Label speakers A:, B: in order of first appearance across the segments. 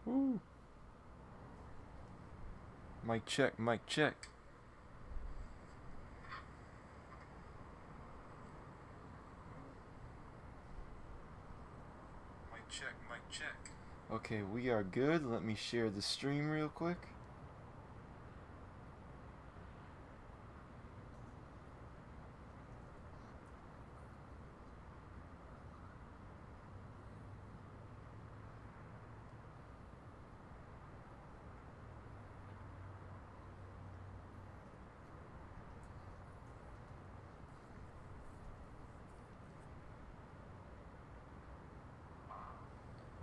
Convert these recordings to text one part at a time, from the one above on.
A: Woo. Mic check, mic check. Mic check, mic check. Okay, we are good. Let me share the stream real quick.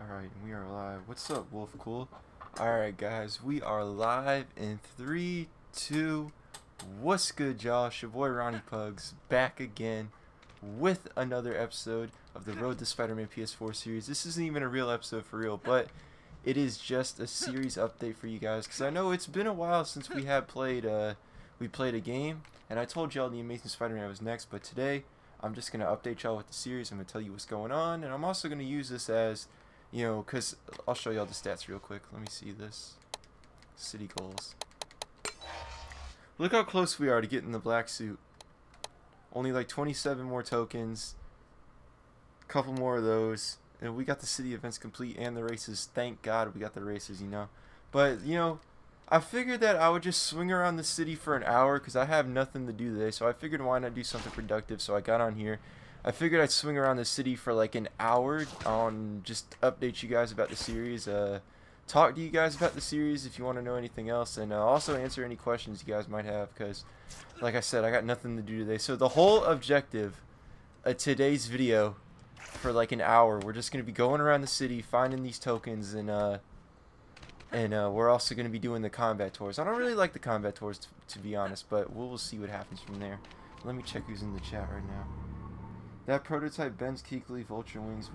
A: Alright, we are live. What's up, Wolf Cool? Alright, guys, we are live in 3, 2, what's good, y'all? It's your boy Ronnie Pugs back again with another episode of the Road to Spider-Man PS4 series. This isn't even a real episode for real, but it is just a series update for you guys because I know it's been a while since we have played a game, and I told y'all the Amazing Spider-Man was next, but today I'm just going to update y'all with the series. I'm going to tell you what's going on, and I'm also going to use this as, you know, because I'll show y'all the stats real quick. Let me see this. City goals. Look how close we are to getting the black suit. Only like 27 more tokens. Couple more of those. And we got the city events complete and the races. Thank God we got the races, you know. But, you know, I figured that I would just swing around the city for an hour because I have nothing to do today. So I figured why not do something productive. So I got on here. I figured I'd swing around the city for like an hour on just update you guys about the series, talk to you guys about the series if you want to know anything else, and also answer any questions you guys might have because, like I said, I got nothing to do today. So the whole objective of today's video for like an hour, we're just going to be going around the city, finding these tokens, and we're also going to be doing the combat tours. I don't really like the combat tours, to be honest, but we'll see what happens from there. Let me check who's in the chat right now. That prototype Ben's Keekly Vulture Wings,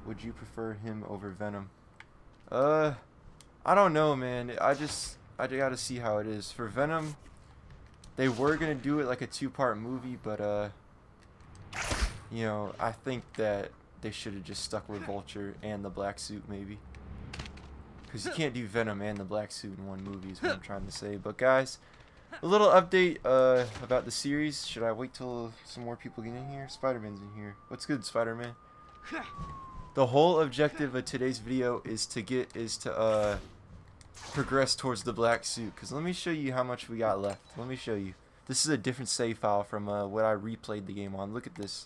A: would you prefer him over Venom? I don't know, man. I gotta see how it is. For Venom, they were gonna do it like a 2-part movie, but you know, I think that they should have just stuck with Vulture and the black suit maybe. Cause you can't do Venom and the black suit in one movie is what I'm trying to say. But guys, a little update about the series. Should I wait till some more people get in here? Spider-Man's in here. What's good, Spider-Man? The whole objective of today's video is to progress towards the black suit. Cause let me show you how much we got left. Let me show you. This is a different save file from what I replayed the game on. Look at this.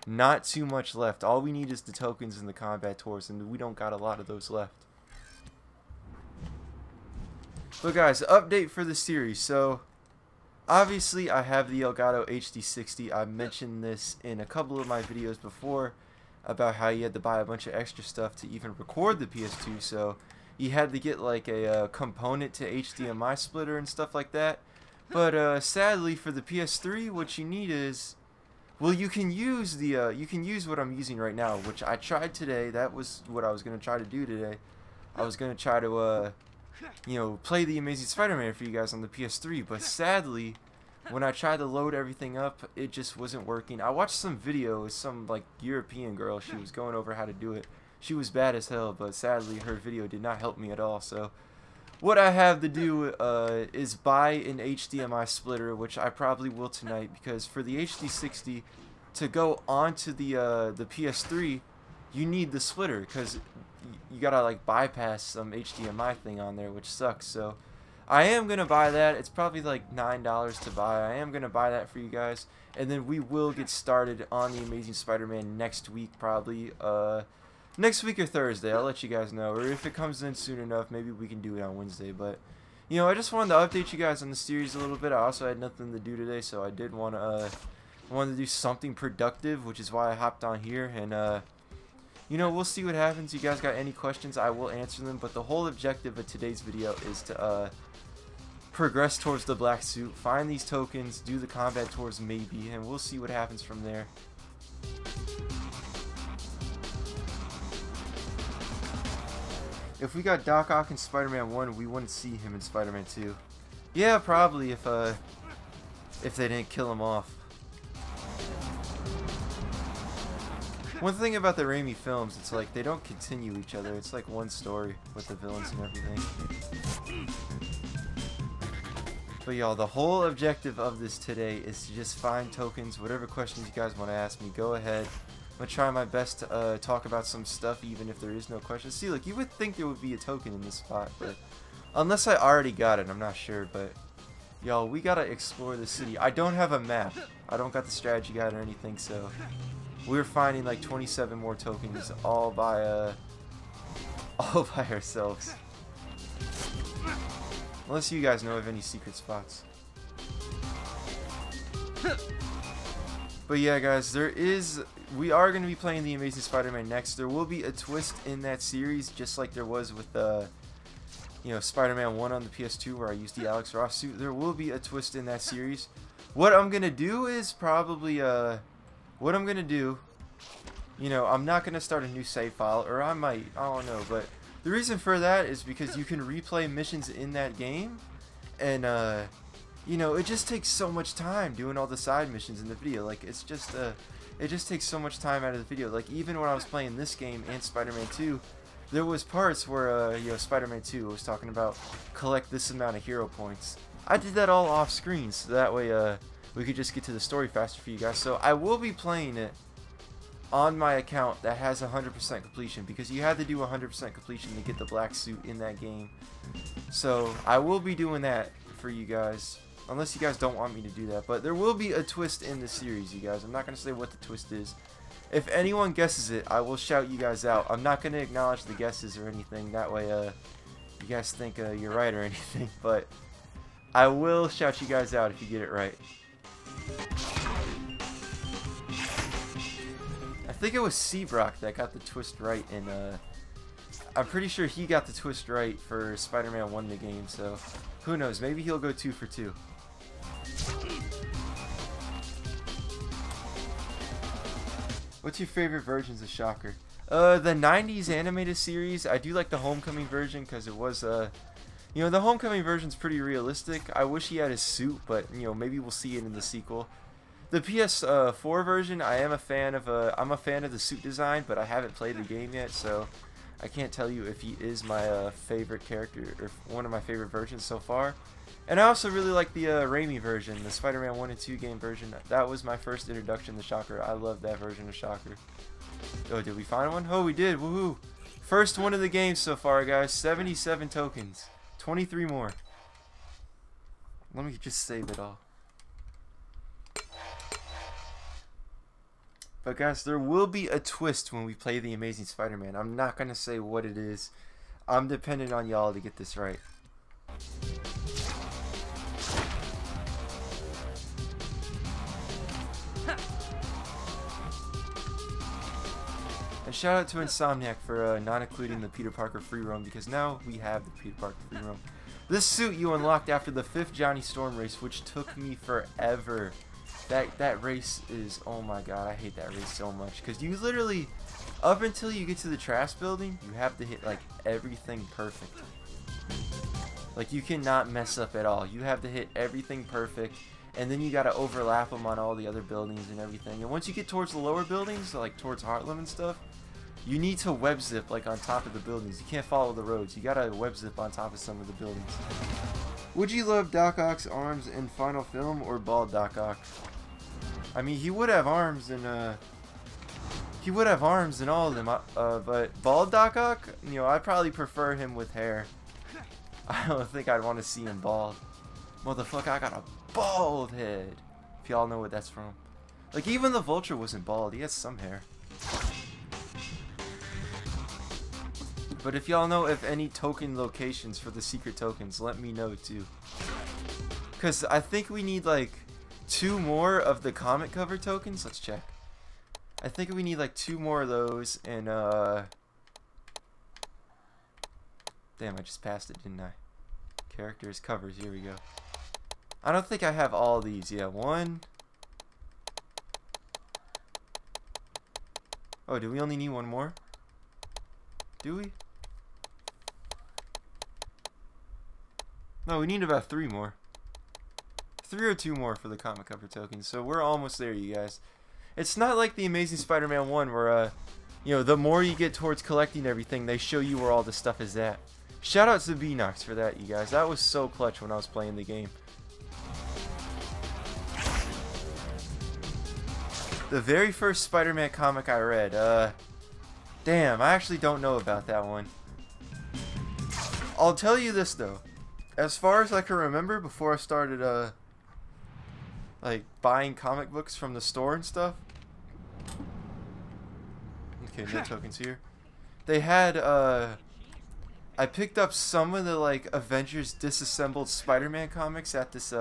A: Not too much left. All we need is the tokens and the combat tours, and we don't got a lot of those left. But guys, update for the series. So, obviously I have the Elgato HD60. I mentioned this in a couple of my videos before about how you had to buy a bunch of extra stuff to even record the PS2. So, you had to get like a component to HDMI splitter and stuff like that. But sadly for the PS3, what you need is, well, you can use what I'm using right now, which I tried today. That was what I was gonna try to do today. I was gonna try to you know, play the Amazing Spider-Man for you guys on the PS3, but sadly, when I tried to load everything up, it just wasn't working. I watched some video with some, like, European girl. She was going over how to do it. She was bad as hell, but sadly, her video did not help me at all, so what I have to do is buy an HDMI splitter, which I probably will tonight, because for the HD60 to go onto the PS3, you need the splitter, because you gotta like bypass some HDMI thing on there, which sucks. So I am gonna buy that. It's probably like $9 to buy. I am gonna buy that for you guys, and then we will get started on the Amazing Spider-Man next week, probably next week or Thursday. I'll let you guys know, or if it comes in soon enough, maybe we can do it on Wednesday. But you know, I just wanted to update you guys on the series a little bit. I also had nothing to do today, so I did want to wanted to do something productive, which is why I hopped on here. And you know, we'll see what happens. You guys got any questions, I will answer them. But the whole objective of today's video is to progress towards the black suit, find these tokens, do the combat tours maybe, and we'll see what happens from there. If we got Doc Ock in Spider-Man 1, we wouldn't see him in Spider-Man 2. Yeah, probably if they didn't kill him off. One thing about the Raimi films, it's like they don't continue each other. It's like one story with the villains and everything. But y'all, the whole objective of this today is to just find tokens. Whatever questions you guys want to ask me, go ahead. I'm going to try my best to talk about some stuff even if there is no questions. See, look, you would think there would be a token in this spot, but unless I already got it, I'm not sure. But y'all, we got to explore the city. I don't have a map. I don't got the strategy guide or anything, so we're finding like 27 more tokens all by ourselves. Unless you guys know of any secret spots. But yeah, guys, we are going to be playing The Amazing Spider-Man next. There will be a twist in that series, just like there was with Spider-Man 1 on the PS2 where I used the Alex Ross suit. There will be a twist in that series. What I'm going to do is probably, I'm not going to start a new save file, or I might, I don't know, but the reason for that is because you can replay missions in that game, and it just takes so much time doing all the side missions in the video. Like, it just takes so much time out of the video. Like, even when I was playing this game and Spider-Man 2, there was parts where Spider-Man 2 was talking about collect this amount of hero points. I did that all off screen, so that way we could just get to the story faster for you guys. So I will be playing it on my account that has 100% completion, because you had to do 100% completion to get the black suit in that game. So I will be doing that for you guys, unless you guys don't want me to do that. But there will be a twist in the series, you guys. I'm not going to say what the twist is. If anyone guesses it, I will shout you guys out. I'm not going to acknowledge the guesses or anything, that way you guys think you're right or anything. But I will shout you guys out if you get it right. I think it was Seabrock that got the twist right, and I'm pretty sure he got the twist right for Spider-Man 1 the game, so who knows, maybe he'll go 2 for 2. What's your favorite versions of Shocker? The 90s animated series. I do like the Homecoming version because it was the Homecoming version's pretty realistic. I wish he had his suit, but maybe we'll see it in the sequel. The PS4 version, I'm a fan of the suit design, but I haven't played the game yet, so I can't tell you if he is my favorite character or one of my favorite versions so far. And I also really like the Raimi version, the Spider-Man 1 and 2 game version. That was my first introduction to Shocker. I love that version of Shocker. Oh, did we find one? Oh, we did. Woohoo! First one of the game so far, guys. 77 tokens. 23 more. Let me just save it all. But guys, there will be a twist when we play The Amazing Spider-Man. I'm not going to say what it is. I'm dependent on y'all to get this right. And shout out to Insomniac for not including the Peter Parker free roam, because now we have the Peter Parker free roam. This suit you unlocked after the 5th Johnny Storm race, which took me forever. That race is, oh my god, I hate that race so much, because you literally, up until you get to the trash building, you have to hit like everything perfect. Like, you cannot mess up at all. You have to hit everything perfect, and then you got to overlap them on all the other buildings and everything. And once you get towards the lower buildings, like towards Harlem and stuff, you need to web zip like on top of the buildings. You can't follow the roads. You got to web zip on top of some of the buildings. Would you love Doc Ock's arms in Final Film or bald Doc Ock? I mean, he would have arms in all of them, but bald Doc Ock, I'd probably prefer him with hair. I don't think I'd want to see him bald. Motherfucker, I got a bald head. If y'all know what that's from. Like, even the Vulture wasn't bald. He has some hair. But if y'all know of any token locations for the secret tokens, let me know too. Because I think we need like 2 more of the comic cover tokens. Let's check. I think we need like 2 more of those, and damn, I just passed it, didn't I? Characters, covers, here we go. I don't think I have all these. Yeah, 1. Oh, do we only need 1 more? Do we? No, we need about 3 more. 3 or 2 more for the comic cover tokens. So we're almost there, you guys. It's not like the Amazing Spider-Man 1 where, you know, the more you get towards collecting everything, they show you where all the stuff is at. Shout out to Beanox for that, you guys. That was so clutch when I was playing the game. The very first Spider-Man comic I read, damn, I actually don't know about that one. I'll tell you this though, as far as I can remember before I started, like, buying comic books from the store and stuff. Okay, no tokens here. They had, I picked up some of the, like, Avengers Disassembled Spider-Man comics at this,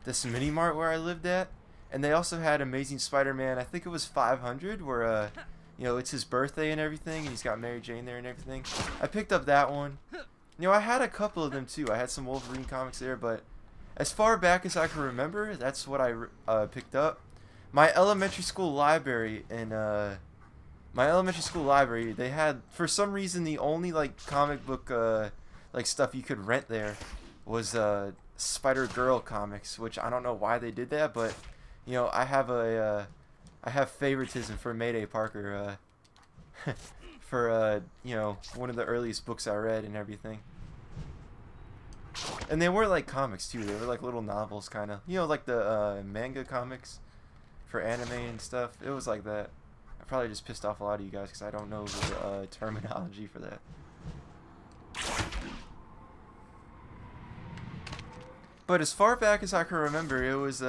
A: this mini-mart where I lived at. And they also had Amazing Spider-Man, I think it was 500, where, you know, it's his birthday and everything, and he's got Mary Jane there and everything. I picked up that one. You know, I had a couple of them, too. I had some Wolverine comics there, but as far back as I can remember, that's what I picked up. My elementary school library, they had, for some reason, the only, like, comic book, like, stuff you could rent there was, Spider-Girl comics, which I don't know why they did that, but... You know, I have favoritism for Mayday Parker, for, you know, one of the earliest books I read and everything. And they weren't like comics, too. They were like little novels, kind of. You know, like the, manga comics for anime and stuff. It was like that. I probably just pissed off a lot of you guys because I don't know the, terminology for that. But as far back as I can remember, it was,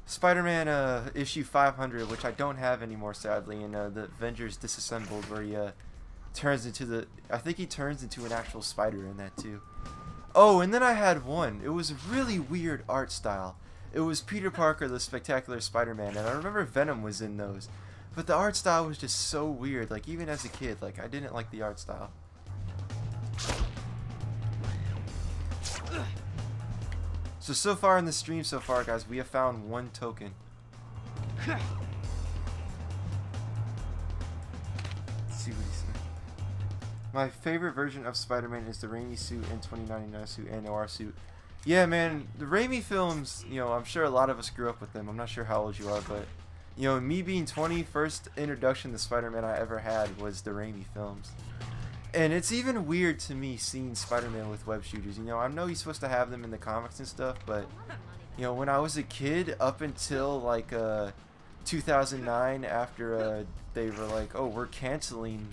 A: Spider-Man issue 500, which I don't have anymore, sadly, in the Avengers Disassembled, where he turns into the... I think he turns into an actual spider in that, too. Oh, and then I had one. It was a really weird art style. It was Peter Parker, the Spectacular Spider-Man, and I remember Venom was in those. But the art style was just so weird, like, even as a kid, like, I didn't like the art style. So far in the stream so far, guys, we have found one token. Let's see what he said. My favorite version of Spider-Man is the Raimi suit and 2099 suit and Noir suit. Yeah, man, the Raimi films, you know, I'm sure a lot of us grew up with them. I'm not sure how old you are, but, you know, me being 20, first introduction to Spider-Man I ever had was the Raimi films. And it's even weird to me seeing Spider-Man with web shooters. You know, I know he's supposed to have them in the comics and stuff, but, you know, when I was a kid, up until, like, 2009, after they were like, oh, we're canceling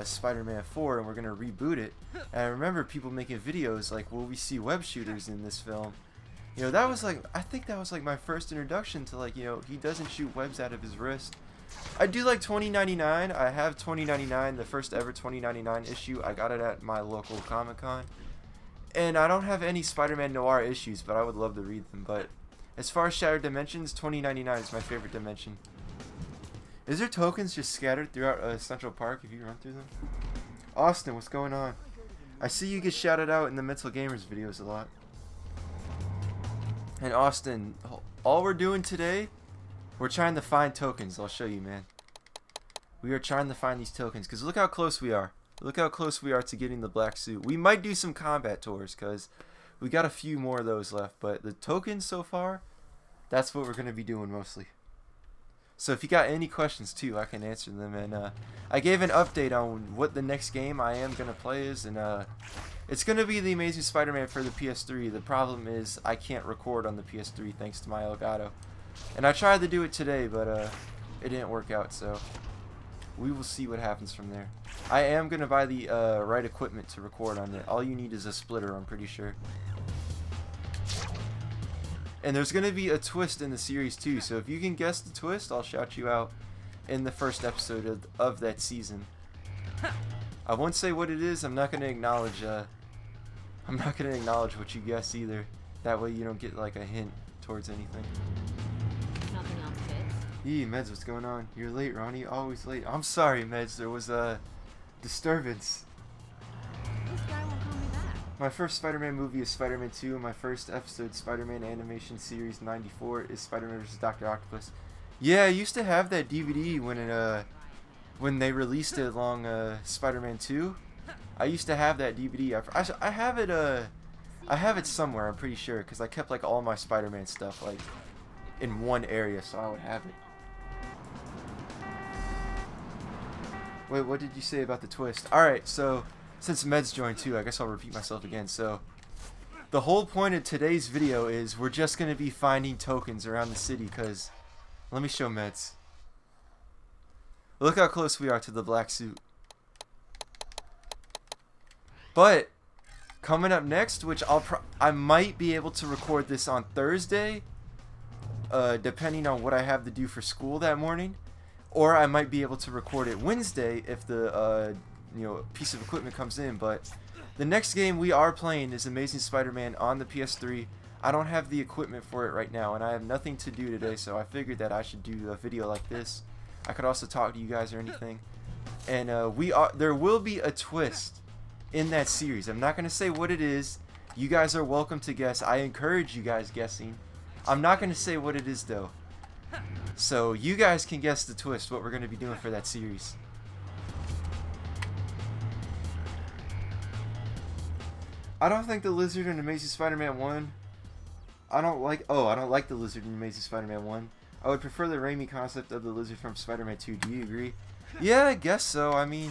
A: Spider-Man 4 and we're going to reboot it. And I remember people making videos like, will we see web shooters in this film? You know, that was like, I think that was like my first introduction to, like, you know, he doesn't shoot webs out of his wrist. I do like 2099. I have 2099, the first ever 2099 issue. I got it at my local Comic-Con. And I don't have any Spider-Man Noir issues, but I would love to read them. But as far as Shattered Dimensions, 2099 is my favorite dimension. Is there tokens just scattered throughout Central Park if you run through them? Austin, what's going on? I see you get shouted out in the Mental Gamers videos a lot. And Austin, all we're doing today... We're trying to find tokens. I'll show you, man. We are trying to find these tokens because look how close we are. Look how close we are to getting the black suit. We might do some combat tours because we got a few more of those left. But the tokens so far, that's what we're going to be doing mostly. So if you got any questions too, I can answer them. And I gave an update on what the next game I am going to play is. And it's going to be The Amazing Spider-Man for the PS3. The problem is I can't record on the PS3 thanks to my Elgato. And I tried to do it today, but it didn't work out, so we will see what happens from there. I am going to buy the right equipment to record on it. All you need is a splitter, I'm pretty sure. And there's going to be a twist in the series, too, so if you can guess the twist, I'll shout you out in the first episode of that season. I won't say what it is. I'm not going to acknowledge what you guess either. That way you don't get, like, a hint towards anything. Yee, Meds, what's going on? You're late, Ronnie. Always late. I'm sorry, Meds. There was a disturbance.
B: This guy won't call me back.
A: My first Spider-Man movie is Spider-Man 2. My first episode, Spider-Man Animation Series 94, is Spider-Man vs. Dr. Octopus. Yeah, I used to have that DVD when they released it along Spider-Man 2. I used to have that DVD. I have it. I have it somewhere. I'm pretty sure because I kept like all my Spider-Man stuff like in one area, so I would have it. Wait, what did you say about the twist? Alright, so since Med's joined too, I guess I'll repeat myself again. So the whole point of today's video is we're just going to be finding tokens around the city, because let me show Meds. Look how close we are to the black suit. But coming up next, which I might be able to record this on Thursday, depending on what I have to do for school that morning, or I might be able to record it Wednesday if the piece of equipment comes in. But the next game we are playing is Amazing Spider-Man on the PS3. I don't have the equipment for it right now, and I have nothing to do today, so I figured that I should do a video like this. I could also talk to you guys or anything. And there will be a twist in that series. I'm not going to say what it is. You guys are welcome to guess. I encourage you guys guessing. I'm not going to say what it is though. So you guys can guess the twist, what we're going to be doing for that series. I don't think the lizard in Amazing Spider-Man 1. I don't like the lizard in Amazing Spider-Man 1. I would prefer the Raimi concept of the lizard from Spider-Man 2. Do you agree? Yeah, I guess so. I mean,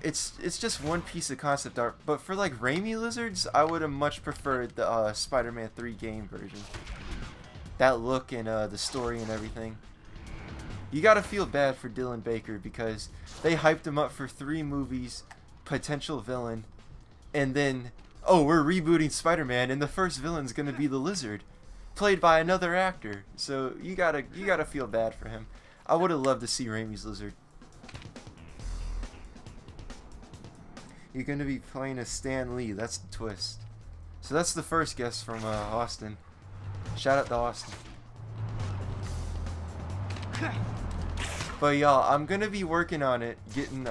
A: it's just one piece of concept art. But for like Raimi lizards, I would have much preferred the Spider-Man 3 game version. That look and the story and everything. You gotta feel bad for Dylan Baker because they hyped him up for 3 movies, potential villain, and then, oh, we're rebooting Spider-Man and the first villain's gonna be the lizard, played by another actor. So you gotta feel bad for him. I would have loved to see Raimi's lizard. You're gonna be playing as Stan Lee. That's the twist. So that's the first guess from Austin. Shout out to Austin. But y'all, I'm gonna be working on it, getting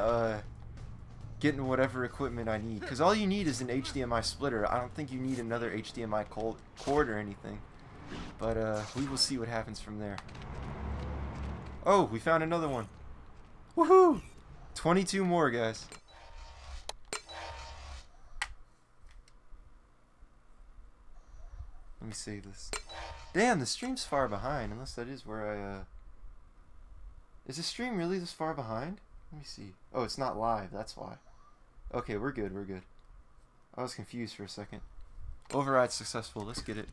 A: whatever equipment I need. Cause all you need is an HDMI splitter. I don't think you need another HDMI cord or anything. But we will see what happens from there. Oh, we found another one. Woohoo! 22 more, guys. Let me save this. Damn, the stream's far behind, unless that is where I, Is the stream really this far behind? Let me see. Oh, it's not live, that's why. Okay, we're good, we're good. I was confused for a second. Override successful, let's get it.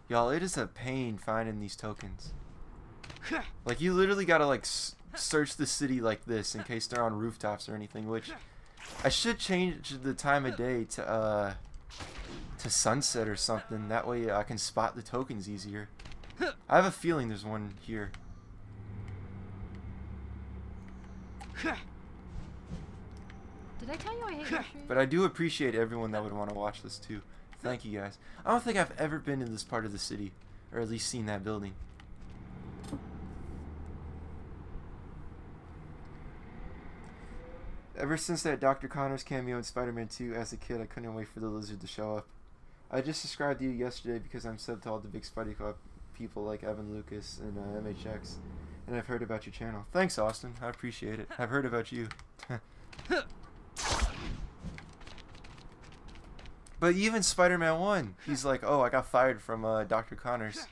A: Y'all, it is a pain finding these tokens. Like, you literally gotta, like, search the city like this in case they're on rooftops or anything, which I should change the time of day to sunset or something. That way I can spot the tokens easier. I have a feeling there's one here.
B: Did I tell you I hate mushrooms?
A: But I do appreciate everyone that would want to watch this too. Thank you guys. I don't think I've ever been in this part of the city, or at least seen that building. Ever since that Dr. Connors cameo in Spider-Man 2 as a kid, I couldn't wait for the lizard to show up. I just subscribed to you yesterday because I'm subbed to all the big Spidey Club people like Evan Lucas and MHX, and I've heard about your channel. Thanks, Austin. I appreciate it. I've heard about you. But even Spider-Man 1, he's like, oh, I got fired from Dr. Connors.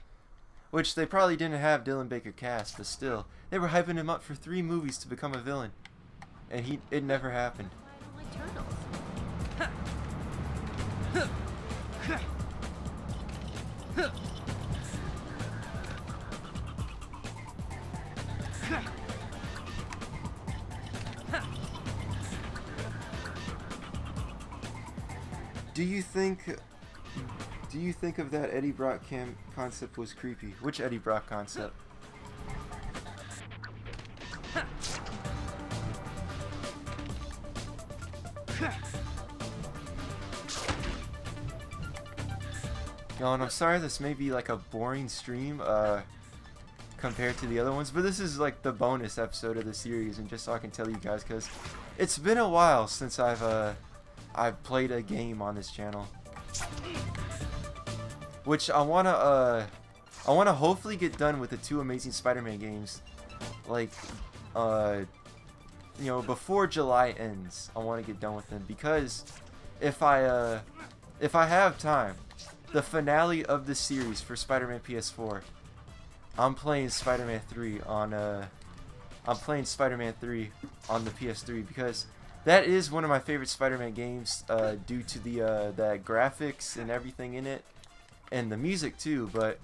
A: Which they probably didn't have Dylan Baker cast, but still. They were hyping him up for 3 movies to become a villain. And it never happened.
B: I don't like turtles.
A: Do you think of that Eddie Brock concept was creepy? Which Eddie Brock concept? Y'all, and I'm sorry this may be like a boring stream compared to the other ones, but this is like the bonus episode of the series, and just so I can tell you guys, because it's been a while since I've played a game on this channel, which I wanna hopefully get done with the 2 Amazing Spider-Man games, like before July ends. I want to get done with them because if I have time, the finale of the series for Spider-Man PS4, I'm playing Spider-Man 3 on Spider-Man 3 on the PS3 because that is one of my favorite Spider-Man games due to the graphics and everything in it and the music too, but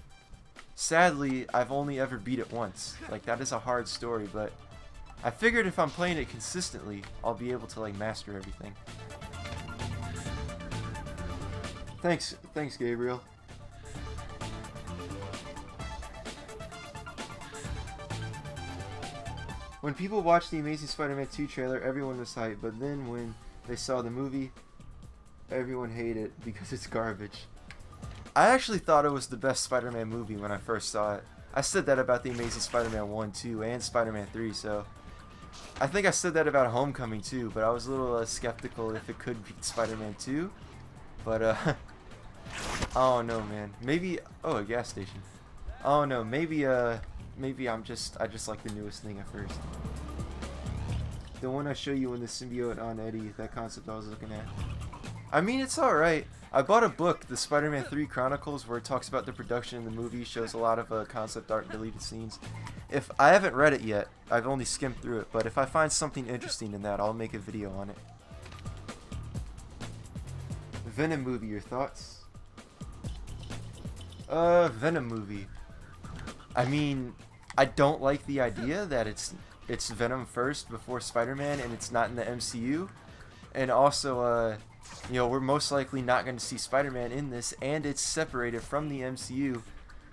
A: sadly I've only ever beat it once. Like, that is a hard story, but I figured if I'm playing it consistently, I'll be able to like master everything. Thanks Gabriel. When people watched the Amazing Spider-Man 2 trailer, everyone was hyped, but then when they saw the movie, everyone hated it because it's garbage. I actually thought it was the best Spider-Man movie when I first saw it. I said that about the Amazing Spider-Man 1, 2, and Spider-Man 3, so I think I said that about Homecoming too, but I was a little skeptical if it could beat Spider-Man 2, but I don't know, man. Maybe, oh, a gas station. I don't know, maybe I just like the newest thing at first. The one I show you in the symbiote on Eddie, that concept I was looking at. I mean, it's alright. I bought a book, the Spider-Man 3 Chronicles, where it talks about the production in the movie, shows a lot of concept art and deleted scenes. If I haven't read it yet, I've only skimmed through it, but if I find something interesting in that, I'll make a video on it. Venom movie, your thoughts? Venom movie. I mean, I don't like the idea that it's Venom first before Spider-Man and it's not in the MCU. And also, you know, we're most likely not going to see Spider-Man in this, and it's separated from the MCU.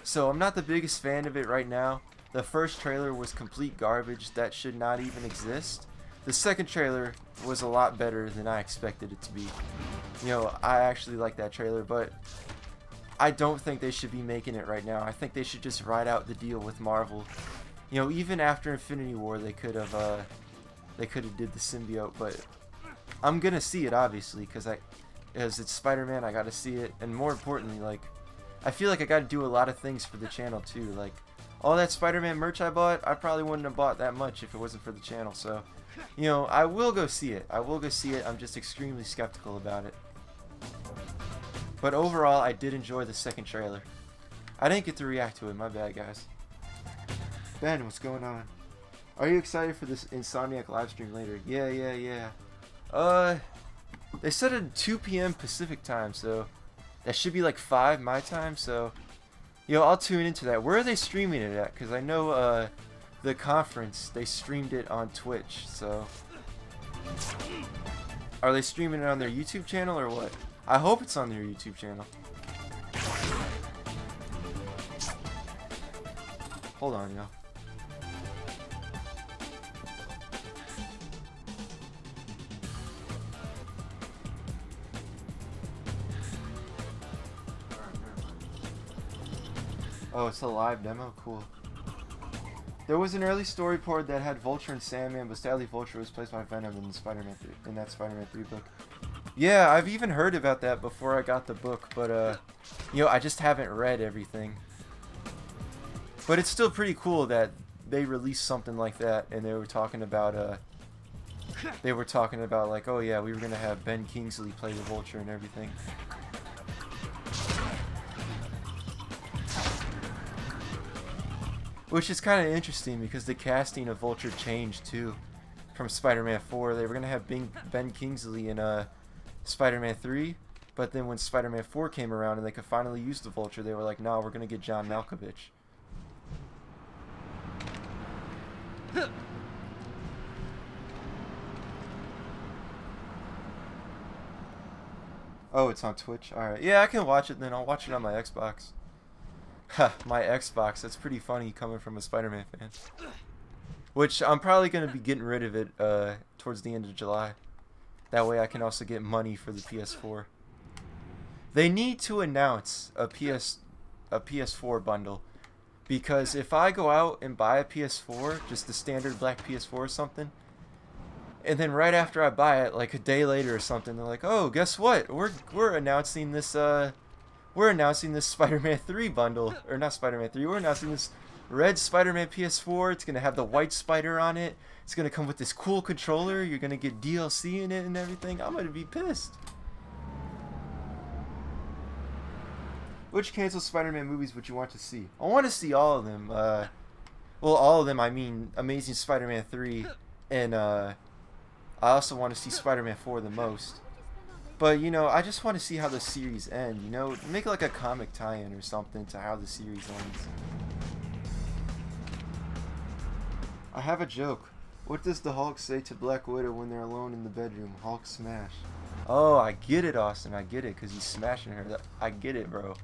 A: So I'm not the biggest fan of it right now. The first trailer was complete garbage that should not even exist. The second trailer was a lot better than I expected it to be. You know, I actually like that trailer, but I don't think they should be making it right now. I think they should just ride out the deal with Marvel. You know, even after Infinity War, they could have did the symbiote, but I'm gonna see it obviously because it's Spider-Man. I gotta see it, and more importantly, like, I feel like I gotta do a lot of things for the channel too. Like, all that Spider-Man merch I bought, I probably wouldn't have bought that much if it wasn't for the channel. So, you know, I will go see it. I will go see it. I'm just extremely skeptical about it. But overall, I did enjoy the second trailer. I didn't get to react to it. My bad, guys. Ben, what's going on? Are you excited for this Insomniac live stream later? Yeah. They said at 2 p.m. Pacific time, so that should be like 5 my time, so, yo, I'll tune into that. Where are they streaming it at? Because I know, the conference, they streamed it on Twitch, so. Are they streaming it on their YouTube channel or what? I hope it's on their YouTube channel. Hold on, y'all. Oh, it's a live demo? Cool. There was an early story report that had Vulture and Sandman, but sadly Vulture was placed by Venom in Spider-Man 3, in that Spider-Man 3 book. Yeah, I've even heard about that before I got the book, but you know, I just haven't read everything. But it's still pretty cool that they released something like that, and they were talking about like, oh yeah, we were gonna have Ben Kingsley play the Vulture and everything. Which is kind of interesting because the casting of Vulture changed too from Spider-Man 4. They were going to have Ben Kingsley in Spider-Man 3, but then when Spider-Man 4 came around and they could finally use the Vulture, they were like, no, we're going to get John Malkovich. Oh, it's on Twitch? Alright. Yeah, I can watch it then. I'll watch it on my Xbox. Ha, my Xbox. That's pretty funny coming from a Spider-Man fan. Which, I'm probably going to be getting rid of it towards the end of July. That way I can also get money for the PS4. They need to announce a PS4 bundle. Because if I go out and buy a PS4, just the standard black PS4 or something, and then right after I buy it, like a day later or something, they're like, oh, guess what? We're announcing this, Spider-Man 3 bundle. Or not Spider-Man 3, we're announcing this red Spider-Man PS4. It's going to have the white spider on it. It's going to come with this cool controller. You're going to get DLC in it and everything. I'm going to be pissed. Which canceled Spider-Man movies would you want to see? I want to see all of them. Well, all of them. I mean, Amazing Spider-Man 3, and I also want to see Spider-Man 4 the most. But you know, I just want to see how the series end. You know, make like a comic tie-in or something to how the series ends. I have a joke. What does the Hulk say to Black Widow when they're alone in the bedroom? Hulk smash. Oh, I get it, Austin. I get it, because he's smashing her. I get it, bro.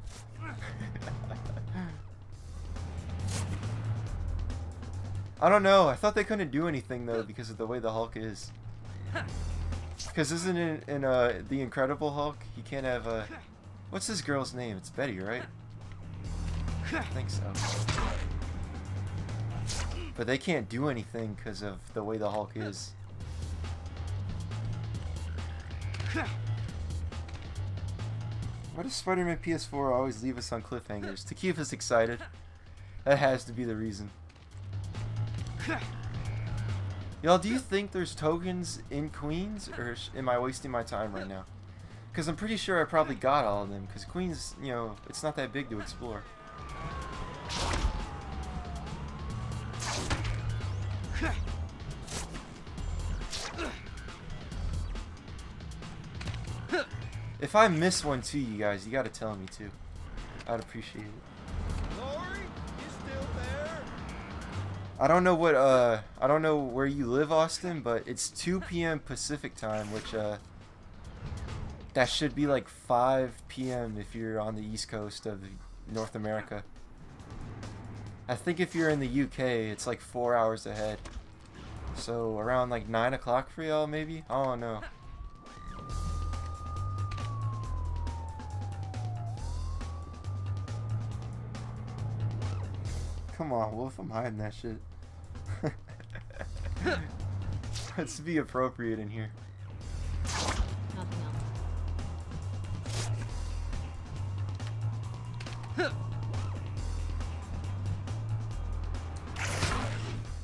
A: I don't know. I thought they couldn't do anything, though, because of the way the Hulk is. Because isn't it in The Incredible Hulk, he can't have a... What's this girl's name? It's Betty, right? I think so. But they can't do anything because of the way the Hulk is. Why does Spider-Man PS4 always leave us on cliffhangers? To keep us excited. That has to be the reason. Y'all, do you think there's tokens in Queens, or am I wasting my time right now? Because I'm pretty sure I probably got all of them, because Queens, you know, it's not that big to explore. If I miss one too, you guys, you gotta tell me too. I'd appreciate it.
C: Lori, you still there?
A: I don't know what I don't know where you live, Austin, but it's 2 p.m. Pacific time, which that should be like 5 p.m. if you're on the East Coast of North America. I think if you're in the UK, it's like 4 hours ahead. So around like 9 o'clock for y'all, maybe? I don't know. Come on, Wolf, I'm hiding that shit. Let's be appropriate in here.
B: Nothing else.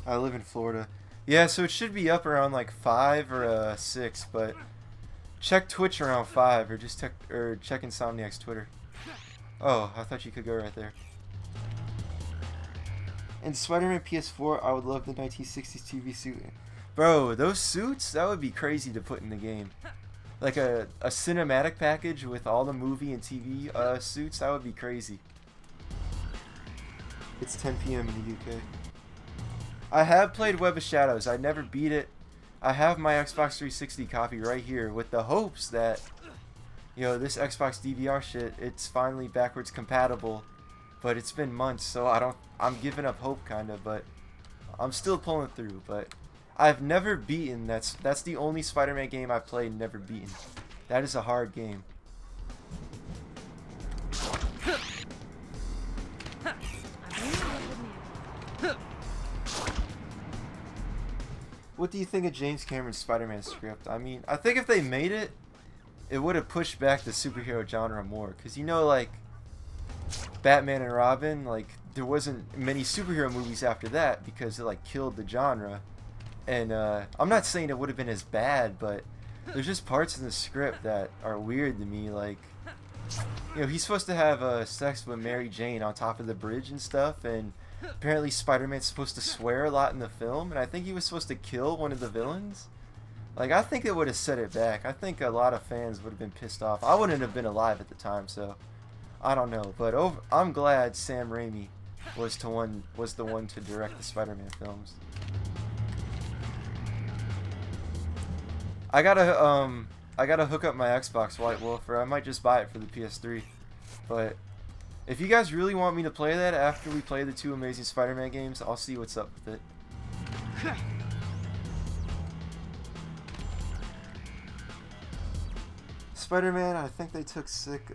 A: I live in Florida. Yeah, so it should be up around like 5 or 6, but check Twitch around 5 or just check Insomniac's Twitter. Oh, I thought you could go right there. In Spider-Man PS4, I would love the 1960s TV suit. Bro, those suits, that would be crazy to put in the game. Like a cinematic package with all the movie and TV suits, that would be crazy. It's 10 p.m. in the UK. I have played Web of Shadows. I never beat it. I have my Xbox 360 copy right here with the hopes that, you know, this Xbox DVR shit, it's finally backwards compatible. But it's been months, so I'm giving up hope kinda, but I'm still pulling through. But I've never beaten, that's the only Spider-Man game I've played and never beaten. That is a hard game. What do you think of James Cameron's Spider-Man script? I mean, I think if they made it, it would have pushed back the superhero genre more. Because, you know, like, Batman and Robin, like, there wasn't many superhero movies after that because it, like, killed the genre. And, I'm not saying it would have been as bad, but there's just parts in the script that are weird to me. Like, you know, he's supposed to have sex with Mary Jane on top of the bridge and stuff, and apparently Spider-Man's supposed to swear a lot in the film, and I think he was supposed to kill one of the villains. Like, I think it would have set it back. I think a lot of fans would have been pissed off. I wouldn't have been alive at the time, so I don't know. But I'm glad Sam Raimi was the one to direct the Spider-Man films. I gotta hook up my Xbox, White Wolf, or I might just buy it for the PS3. But if you guys really want me to play that after we play the 2 Amazing Spider-Man games, I'll see what's up with it. Spider-Man, I think they took sick.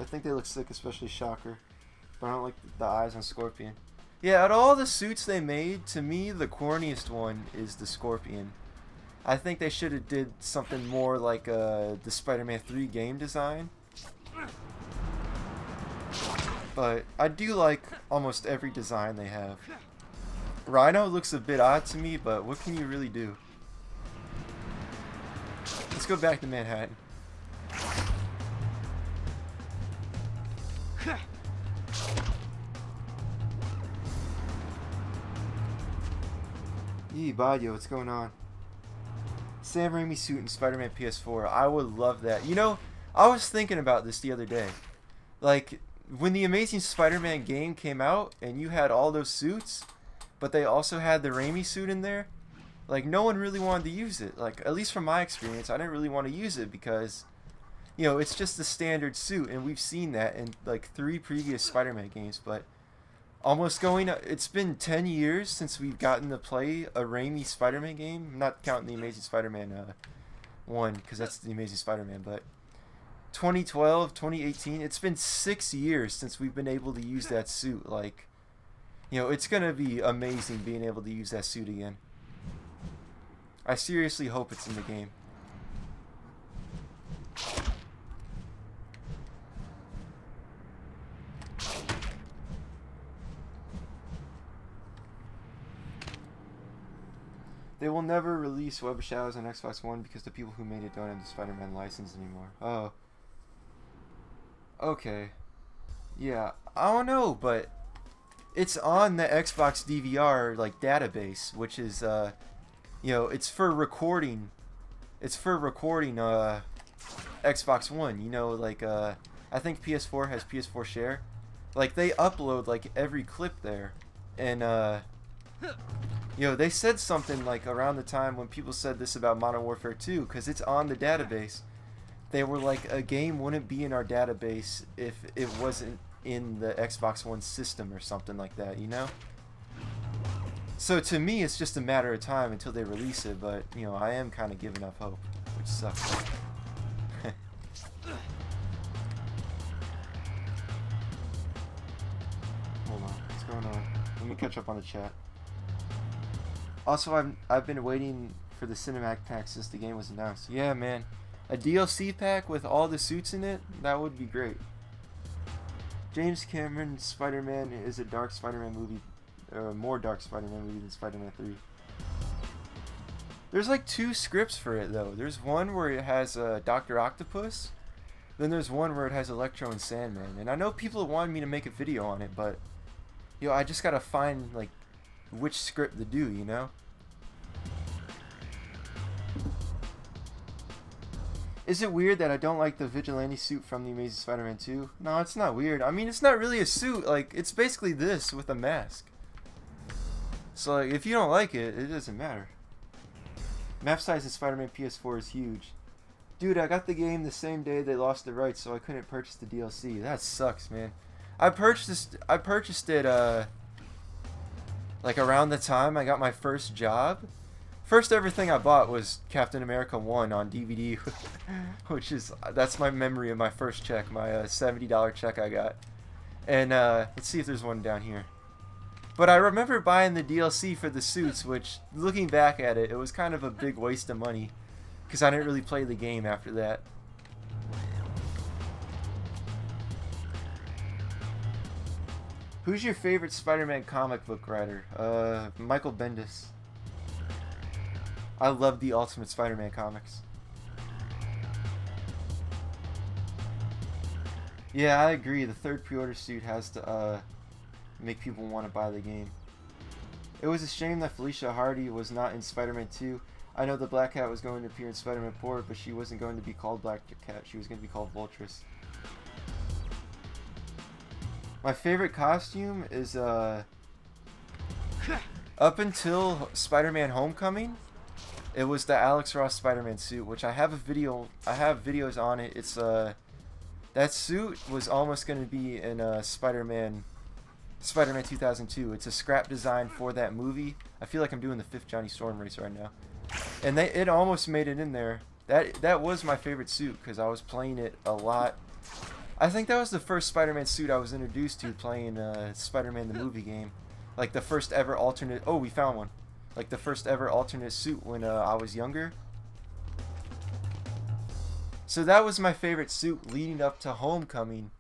A: I think they look sick, especially Shocker. But I don't like the eyes on Scorpion. Yeah, out of all the suits they made, to me, the corniest one is the Scorpion. I think they should have did something more like the Spider-Man 3 game design. But I do like almost every design they have. Rhino looks a bit odd to me, but what can you really do? Let's go back to Manhattan. Yee, Badio, what's going on? Sam Raimi suit in Spider-Man PS4. I would love that. You know, I was thinking about this the other day. Like, when the Amazing Spider-Man game came out and you had all those suits, but they also had the Raimi suit in there, like, no one really wanted to use it. Like, at least from my experience, I didn't really want to use it because, you know, it's just the standard suit, and we've seen that in, like, 3 previous Spider-Man games, but it's been 10 years since we've gotten to play a Raimi Spider-Man game. I'm not counting the Amazing Spider-Man 1, because that's the Amazing Spider-Man, but 2012, 2018, it's been 6 years since we've been able to use that suit. Like, you know, it's going to be amazing being able to use that suit again. I seriously hope it's in the game. They will never release Web of Shadows on Xbox One because the people who made it don't have the Spider-Man license anymore. Oh. Okay. Yeah, I don't know, but it's on the Xbox DVR like database, which is you know, it's for recording. It's for recording Xbox One. You know, like I think PS4 has PS4 Share. Like they upload like every clip there, and you know, they said something like around the time when people said this about Modern Warfare 2, because it's on the database. They were like, a game wouldn't be in our database if it wasn't in the Xbox One system or something like that, you know? So to me, it's just a matter of time until they release it, but, you know, I am kind of giving up hope, which sucks. Hold on, what's going on? Let me catch up on the chat. Also, I've been waiting for the Cinematic pack since the game was announced. Yeah, man. A DLC pack with all the suits in it? That would be great. James Cameron's Spider-Man is a dark Spider-Man movie, more dark Spider-Man movie than Spider-Man 3. There's like 2 scripts for it, though. There's one where it has Dr. Octopus. Then there's one where it has Electro and Sandman. And I know people wanted me to make a video on it, but, you know, I just gotta find, like, which script to do, you know? Is it weird that I don't like the Vigilante suit from the Amazing Spider-Man 2? No, it's not weird. I mean, it's not really a suit. Like, it's basically this with a mask. So, like, if you don't like it, it doesn't matter. Map size in Spider-Man PS4 is huge. Dude, I got the game the same day they lost the rights, so I couldn't purchase the DLC. That sucks, man. I purchased it, like, around the time I got my first job. First ever thing I bought was Captain America 1 on DVD, which is, that's my memory of my first check, my $70 check I got. And let's see if there's one down here. But I remember buying the DLC for the suits, which, looking back at it, it was kind of a big waste of money, because I didn't really play the game after that. Who's your favorite Spider-Man comic book writer? Michael Bendis. I love the Ultimate Spider-Man comics. Yeah, I agree. The third pre-order suit has to make people want to buy the game. It was a shame that Felicia Hardy was not in Spider-Man 2. I know the Black Cat was going to appear in Spider-Man 4, but she wasn't going to be called Black Cat. She was going to be called Vultress. My favorite costume is up until Spider-Man Homecoming, it was the Alex Ross Spider-Man suit, which I have videos on it. It's that suit was almost going to be in Spider-Man 2002. It's a scrap design for that movie. I feel like I'm doing the 5th Johnny Storm race right now. And it almost made it in there. That was my favorite suit because I was playing it a lot. I think that was the first Spider-Man suit I was introduced to playing Spider-Man the movie game. Like the first ever alternate... Oh, we found one. Like the first ever alternate suit when I was younger. So that was my favorite suit leading up to Homecoming,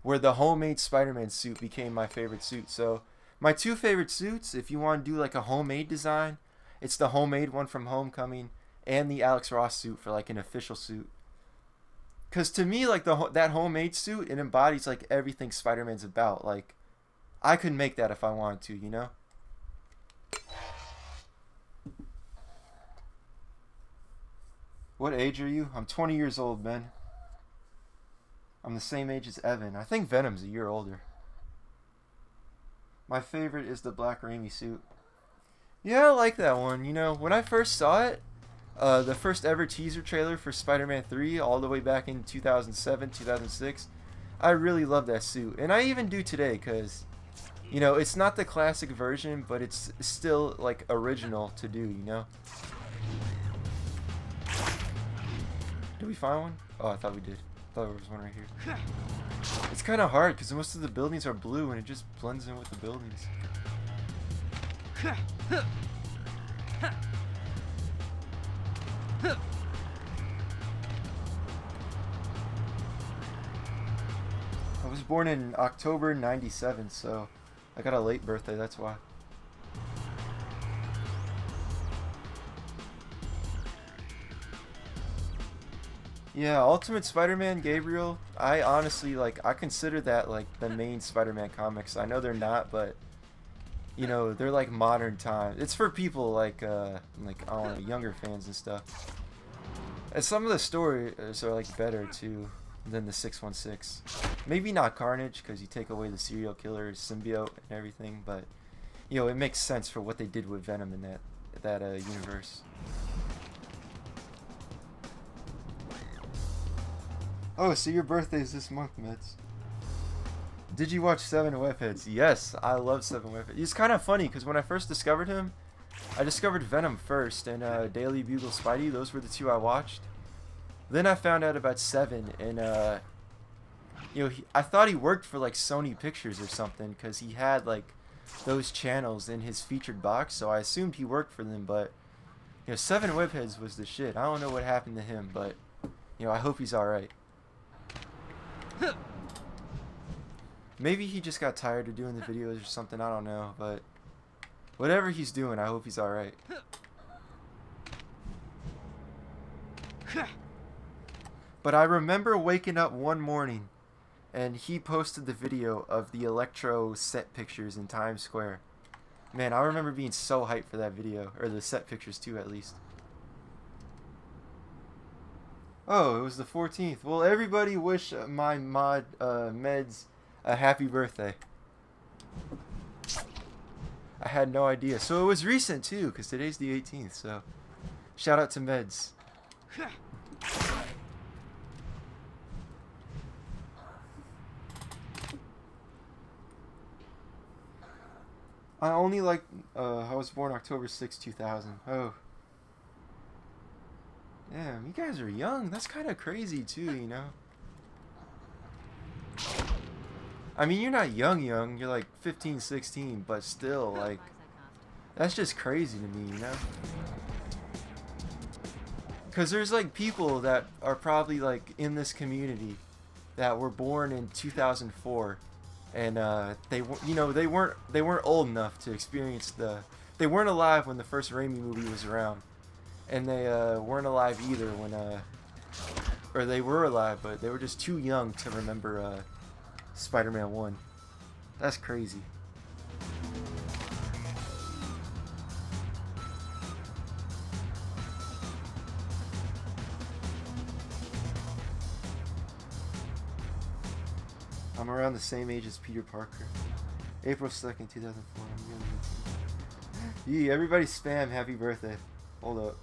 A: where the homemade Spider-Man suit became my favorite suit. So my 2 favorite suits, if you want to do like a homemade design, it's the homemade one from Homecoming and the Alex Ross suit for like an official suit. Because to me, like that homemade suit, it embodies like everything Spider-Man's about. Like, I could make that if I wanted to, you know? What age are you? I'm 20 years old, Ben. I'm the same age as Evan. I think Venom's a year older. My favorite is the Black Raimi suit. Yeah, I like that one. You know, when I first saw it, the first ever teaser trailer for Spider-Man 3, all the way back in 2007, 2006, I really love that suit. And I even do today, because, you know, it's not the classic version, but it's still, like, original to do, you know? Did we find one? Oh, I thought we did. I thought there was one right here. It's kind of hard because most of the buildings are blue and it just blends in with the buildings. I was born in October '97, so I got a late birthday, that's why. Yeah, Ultimate Spider-Man, Gabriel, I honestly, like, I consider that, like, the main Spider-Man comics. I know they're not, but, you know, they're, like, modern times. It's for people, like, I don't know, younger fans and stuff. And some of the stories are, like, better, too, than the 616. Maybe not Carnage, because you take away the serial killer symbiote and everything, but, you know, it makes sense for what they did with Venom in that universe. Oh, so your birthday is this month, Meds. Did you watch Seven Webheads? Yes, I love Seven Webheads. It's kind of funny, because when I first discovered him, I discovered Venom first, and Daily Bugle Spidey, those were the two I watched. Then I found out about Seven, and, you know, I thought he worked for, like, Sony Pictures or something, because he had, like, those channels in his featured box, so I assumed he worked for them, but, you know, Seven Webheads was the shit. I don't know what happened to him, but, you know, I hope he's alright. Maybe he just got tired of doing the videos or something, I don't know, but whatever he's doing, I hope he's alright. But I remember waking up one morning and he posted the video of the Electro set pictures in Times Square. Man, I remember being so hyped for that video, or the set pictures too, at least. Oh, it was the 14th. Well, everybody wish my mod, Meds, a happy birthday. I had no idea. So it was recent, too, because today's the 18th, so shout out to Meds. I only like, I was born October 6, 2000. Oh. Damn, you guys are young. That's kind of crazy, too, you know? I mean, you're not young. You're like 15, 16, but still, like, that's just crazy to me, you know? Because there's, like, people that are probably, like, in this community that were born in 2004, and, they weren't old enough to experience they weren't alive when the first Raimi movie was around. And they weren't alive either when, or they were alive, but they were just too young to remember Spider-Man 1. That's crazy. I'm around the same age as Peter Parker. April 2nd, 2004. Yeah, everybody spam happy birthday. Hold up.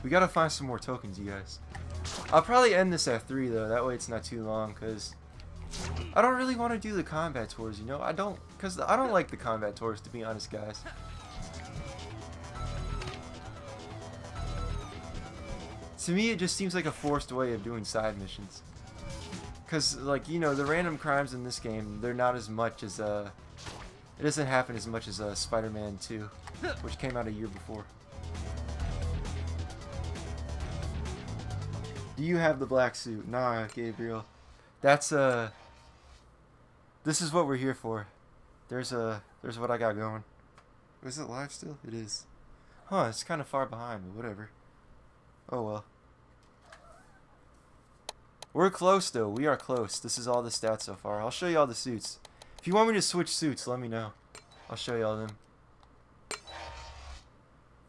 A: We gotta find some more tokens, you guys. I'll probably end this at 3 though, that way it's not too long, because I don't really want to do the combat tours, you know? Because I don't like the combat tours, to be honest, guys. To me, it just seems like a forced way of doing side missions. Because, like, you know, the random crimes in this game, they're not as much as, it doesn't happen as much as Spider-Man 2, which came out a year before. Do you have the black suit? Nah, Gabriel. That's, this is what we're here for. There's what I got going. Is it live still? It is. Huh, it's kind of far behind, but whatever. Oh well. We're close though, we are close. This is all the stats so far. I'll show you all the suits. If you want me to switch suits, let me know. I'll show y'all them.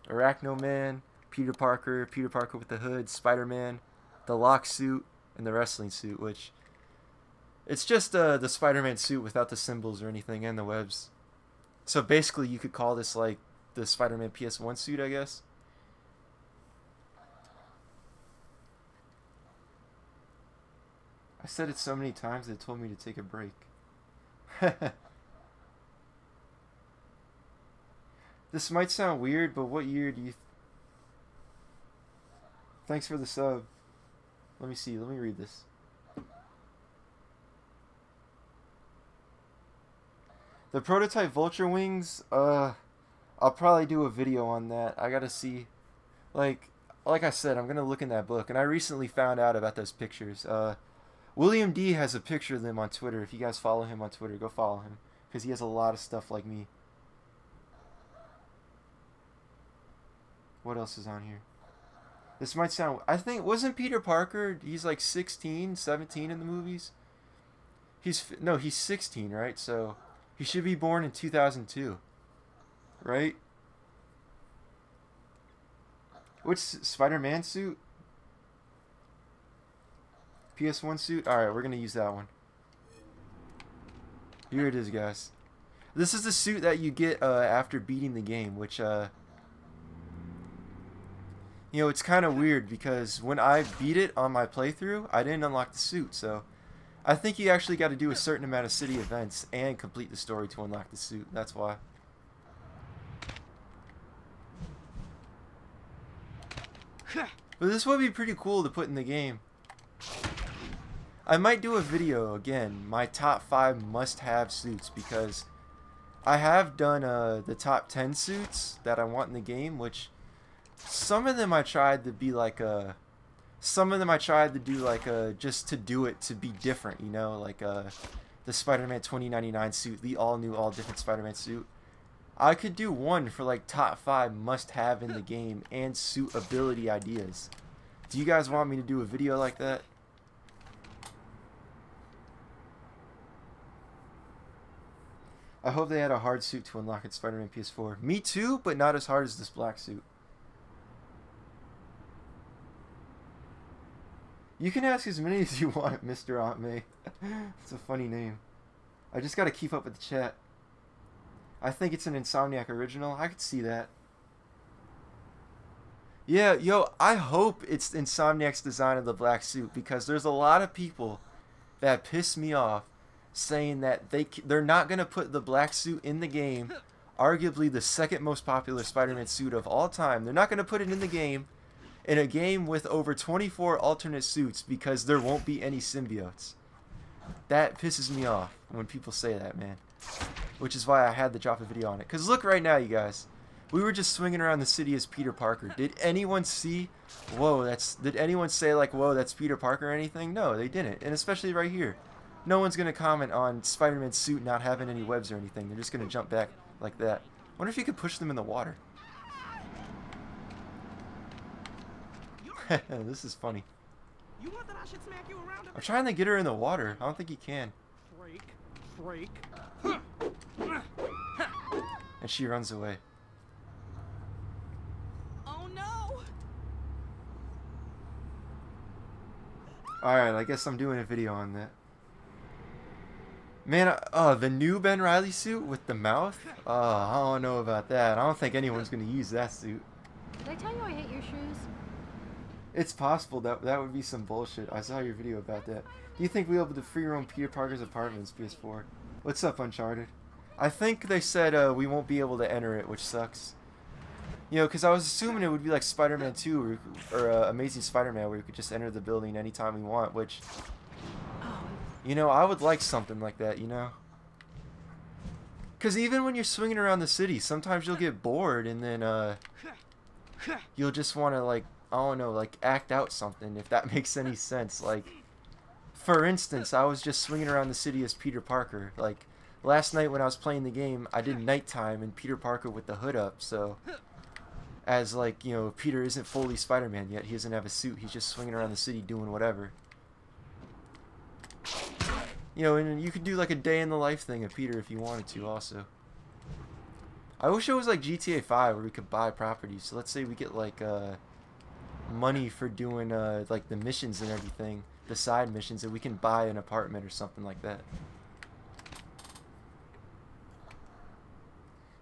A: Arachno Man, Peter Parker with the hood, Spider-Man, the lock suit, and the wrestling suit, which it's just the Spider-Man suit without the symbols or anything and the webs. So basically you could call this like the Spider-Man PS1 suit, I guess. I said it so many times they told me to take a break. This might sound weird, but what year do you... Thanks for the sub. Let me see. Let me read this. The prototype Vulture Wings, I'll probably do a video on that. I gotta see. Like I said, I'm gonna look in that book. And I recently found out about those pictures. William D has a picture of them on Twitter. If you guys follow him on Twitter, go follow him. Because he has a lot of stuff like me. What else is on here? This might sound... I think... Wasn't Peter Parker... He's like 16, 17 in the movies? No, he's 16, right? So, he should be born in 2002. Right? Which Spider-Man suit? PS1 suit? Alright, we're going to use that one. Here it is, guys. This is the suit that you get after beating the game, which... You know, it's kind of weird because when I beat it on my playthrough, I didn't unlock the suit, so I think you actually got to do a certain amount of city events and complete the story to unlock the suit. That's why. But this would be pretty cool to put in the game. I might do a video again, my top 5 must-have suits, because I have done the top 10 suits that I want in the game, which... Some of them I tried to be like some of them I tried to do like just to do it to be different, you know, like the Spider-Man 2099 suit, the all new, all different Spider-Man suit. I could do one for like top 5 must-have in the game and suit ability ideas. Do you guys want me to do a video like that? I hope they had a hard suit to unlock in Spider-Man PS4. Me too, but not as hard as this black suit. You can ask as many as you want, Mr. Aunt May. It's a funny name. I just gotta keep up with the chat. I think it's an Insomniac original. I could see that. Yeah, yo, I hope it's Insomniac's design of the black suit, because there's a lot of people that piss me off saying that they're not gonna put the black suit in the game, arguably the second most popular Spider-Man suit of all time. They're not gonna put it in the game, in a game with over 24 alternate suits, because there won't be any symbiotes. That pisses me off when people say that, man. Which is why I had to drop a video on it. Because look right now, you guys. We were just swinging around the city as Peter Parker. Did anyone see, did anyone say like, whoa, that's Peter Parker or anything? No, they didn't. And especially right here. No one's going to comment on Spider-Man's suit not having any webs or anything. They're just going to jump back like that. Wonder if you could push them in the water. This is funny.
C: You want that I should smack you around
A: I'm trying to get her in the water. I don't think you can.
C: Freak.
A: And she runs away.
C: Oh no!
A: Alright, I guess I'm doing a video on that. Man, the new Ben Reilly suit with the mouth? I don't know about that. I don't think anyone's going to use that suit.
B: Did I tell you I hate your shoes?
A: It's possible that would be some bullshit. I saw your video about that. Do you think we'll be able to free roam Peter Parker's apartments, PS4? What's up, Uncharted? I think they said we won't be able to enter it, which sucks. You know, because I was assuming it would be like Spider-Man 2 or Amazing Spider-Man, where you could just enter the building anytime we want, which... You know, I would like something like that, you know? Because even when you're swinging around the city, sometimes you'll get bored and then you'll just want to, like, I don't know, like, act out something, if that makes any sense. Like, for instance, I was just swinging around the city as Peter Parker. Like, last night when I was playing the game, I did nighttime and Peter Parker with the hood up, so... As, like, you know, Peter isn't fully Spider-Man yet. He doesn't have a suit. He's just swinging around the city doing whatever. You know, and you could do, like, a day in the life thing of Peter if you wanted to, also. I wish it was like GTA 5 where we could buy properties. So let's say we get like money for doing like the missions and everything, the side missions, and we can buy an apartment or something like that.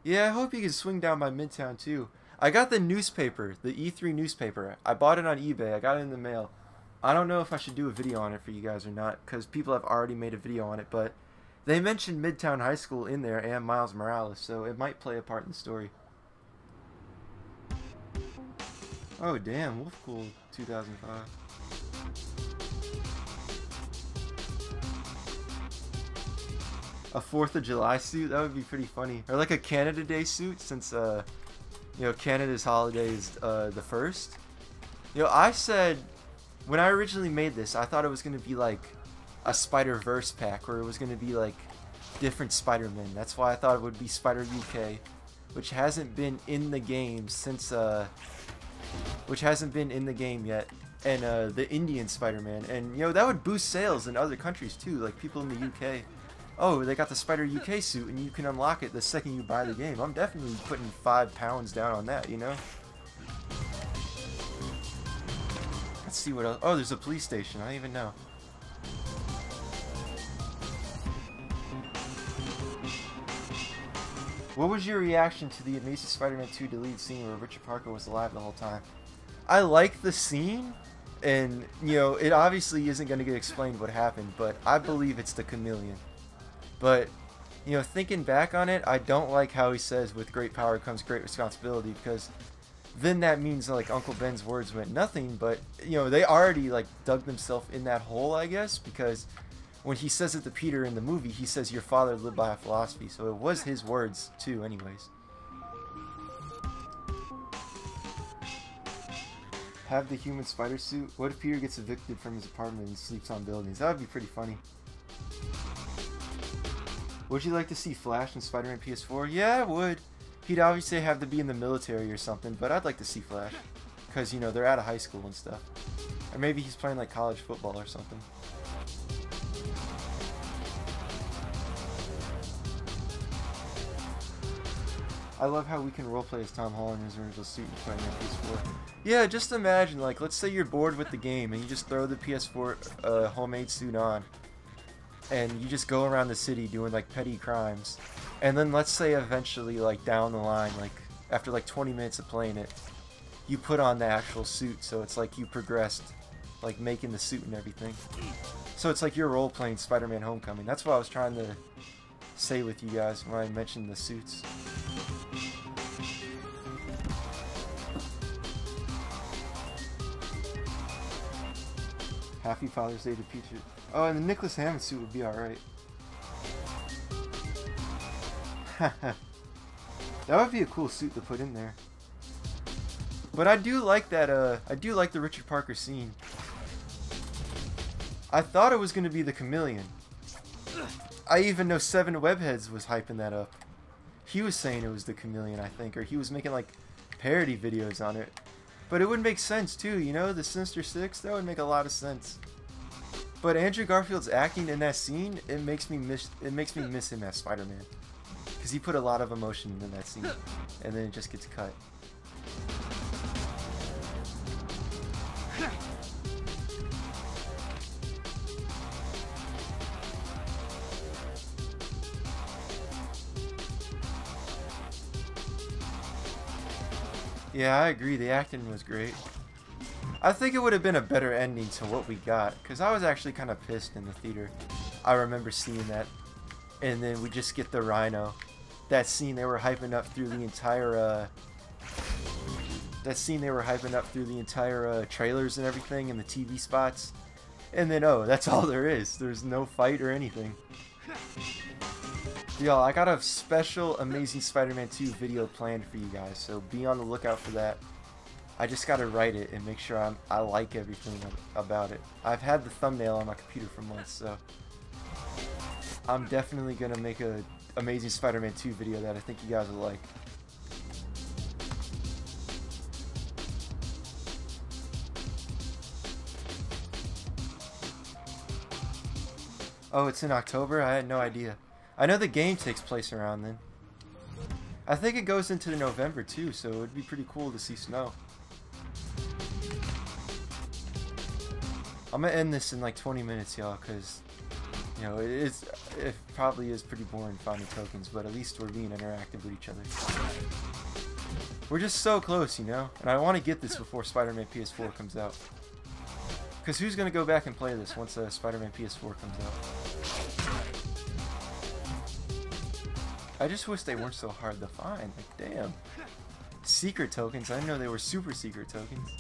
A: Yeah, I hope you can swing down by Midtown too. I got the newspaper, the E3 newspaper. I bought it on eBay. I got it in the mail. I don't know if I should do a video on it for you guys or not, because people have already made a video on it, but they mentioned Midtown High School in there and Miles Morales, so it might play a part in the story. Oh damn, Wolf Cool 2005. A 4th of July suit? That would be pretty funny. Or like a Canada Day suit, since you know, Canada's holiday is the 1st. You know, I said when I originally made this, I thought it was gonna be like a Spider-Verse pack, where it was gonna be like different Spider-Men. That's why I thought it would be Spider UK, which hasn't been in the game since which hasn't been in the game yet, and the Indian Spider-Man, and you know, that would boost sales in other countries too, like people in the UK. Oh, they got the Spider UK suit, and you can unlock it the second you buy the game. I'm definitely putting £5 down on that, you know? Let's see what else. Oh, there's a police station. I don't even know. What was your reaction to the Amazing Spider-Man 2 deleted scene where Richard Parker was alive the whole time? I like the scene, and, you know, it obviously isn't going to get explained what happened, but I believe it's the chameleon. But, you know, thinking back on it, I don't like how he says, with great power comes great responsibility, because then that means, like, Uncle Ben's words meant nothing, but, you know, they already, like, dug themselves in that hole, I guess, because when he says it to Peter in the movie, he says, your father lived by a philosophy, so it was his words, too, anyways. Have the human spider suit? What if Peter gets evicted from his apartment and sleeps on buildings? That would be pretty funny. Would you like to see Flash in Spider-Man PS4? Yeah, I would. He'd obviously have to be in the military or something, but I'd like to see Flash. Because, you know, they're out of high school and stuff. Or maybe he's playing, like, college football or something. I love how we can roleplay as Tom Holland in his original suit and Spider-Man PS4. Yeah, just imagine, like, let's say you're bored with the game and you just throw the PS4 homemade suit on. And you just go around the city doing, like, petty crimes. And then let's say eventually, like, down the line, like, after, like, 20 minutes of playing it, you put on the actual suit, so it's like you progressed, like, making the suit and everything. So it's like you're role-playing Spider-Man Homecoming. That's what I was trying to say with you guys when I mentioned the suits. Happy Father's Day to Peter. Oh, and the Nicholas Hammond suit would be alright. That would be a cool suit to put in there. But I do like that, I do like the Richard Parker scene. I thought it was going to be the chameleon. I even know Seven Webheads was hyping that up. He was saying it was the chameleon, I think, or he was making, like, parody videos on it. But it would make sense, too, you know? The Sinister Six, that would make a lot of sense. But Andrew Garfield's acting in that scene, it makes me miss him as Spider-Man. Because he put a lot of emotion in that scene, and then it just gets cut. Yeah, I agree, the acting was great. I think it would have been a better ending to what we got, because I was actually kind of pissed in the theater. I remember seeing that. And then we just get the Rhino. That scene they were hyping up through the entire, trailers and everything, and the TV spots. And then, oh, that's all there is. There's no fight or anything. Y'all, I got a special Amazing Spider-Man 2 video planned for you guys, so be on the lookout for that. I just gotta write it and make sure I like everything about it. I've had the thumbnail on my computer for months, so I'm definitely gonna make a Amazing Spider-Man 2 video that I think you guys will like. Oh, it's in October? I had no idea. I know the game takes place around then. I think it goes into November too, so it would be pretty cool to see snow. I'm gonna end this in like 20 minutes, y'all, because, you know, it probably is pretty boring finding tokens, but at least we're being interactive with each other. We're just so close, you know? And I want to get this before Spider-Man PS4 comes out. Because who's going to go back and play this once Spider-Man PS4 comes out? I just wish they weren't so hard to find. Like, damn. Secret tokens. I didn't know they were super secret tokens.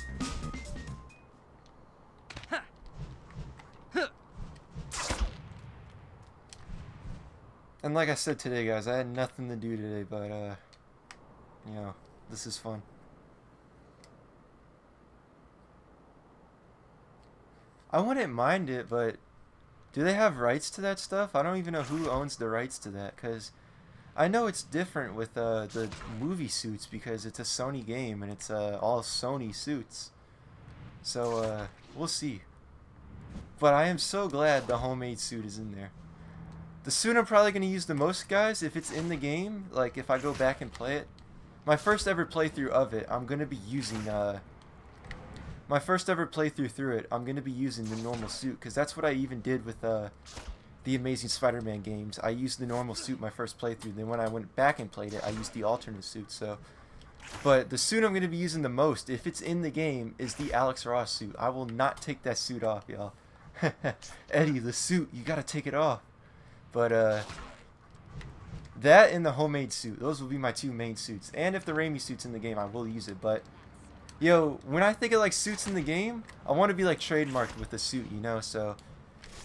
A: And like I said today, guys, I had nothing to do today, but, you know, this is fun. I wouldn't mind it, but do they have rights to that stuff? I don't even know who owns the rights to that, because I know it's different with the movie suits because it's a Sony game and it's all Sony suits. So, we'll see. But I am so glad the homemade suit is in there. The suit I'm probably going to use the most, guys, if it's in the game, like if I go back and play it. My first ever playthrough of it, I'm going to be using, my first ever playthrough through it, I'm going to be using the normal suit, because that's what I even did with, the Amazing Spider-Man games. I used the normal suit my first playthrough, then when I went back and played it, I used the alternate suit, so. But the suit I'm going to be using the most, if it's in the game, is the Alex Ross suit. I will not take that suit off, y'all. Eddie, the suit, you got to take it off. But, that and the homemade suit. Those will be my two main suits. And if the Raimi suit's in the game, I will use it. But, yo, when I think of, like, suits in the game, I want to be, like, trademarked with the suit, you know? So,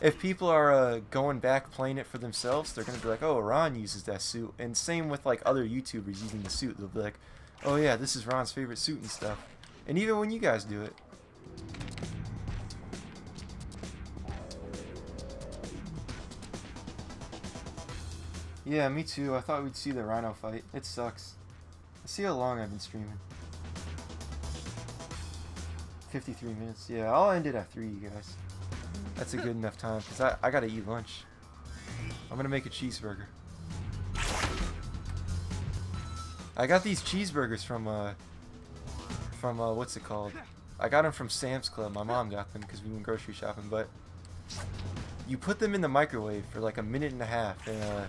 A: if people are going back playing it for themselves, they're going to be like, oh, Ron uses that suit. And same with, like, other YouTubers using the suit. They'll be like, oh, yeah, this is Ron's favorite suit and stuff. And even when you guys do it. Yeah, me too. I thought we'd see the Rhino fight. It sucks. Let's see how long I've been streaming. 53 minutes. Yeah, I'll end it at 3, you guys. That's a good enough time, because I gotta eat lunch. I'm gonna make a cheeseburger. I got these cheeseburgers from what's it called? I got them from Sam's Club. My mom got them because we went grocery shopping, but you put them in the microwave for like a minute and a half, and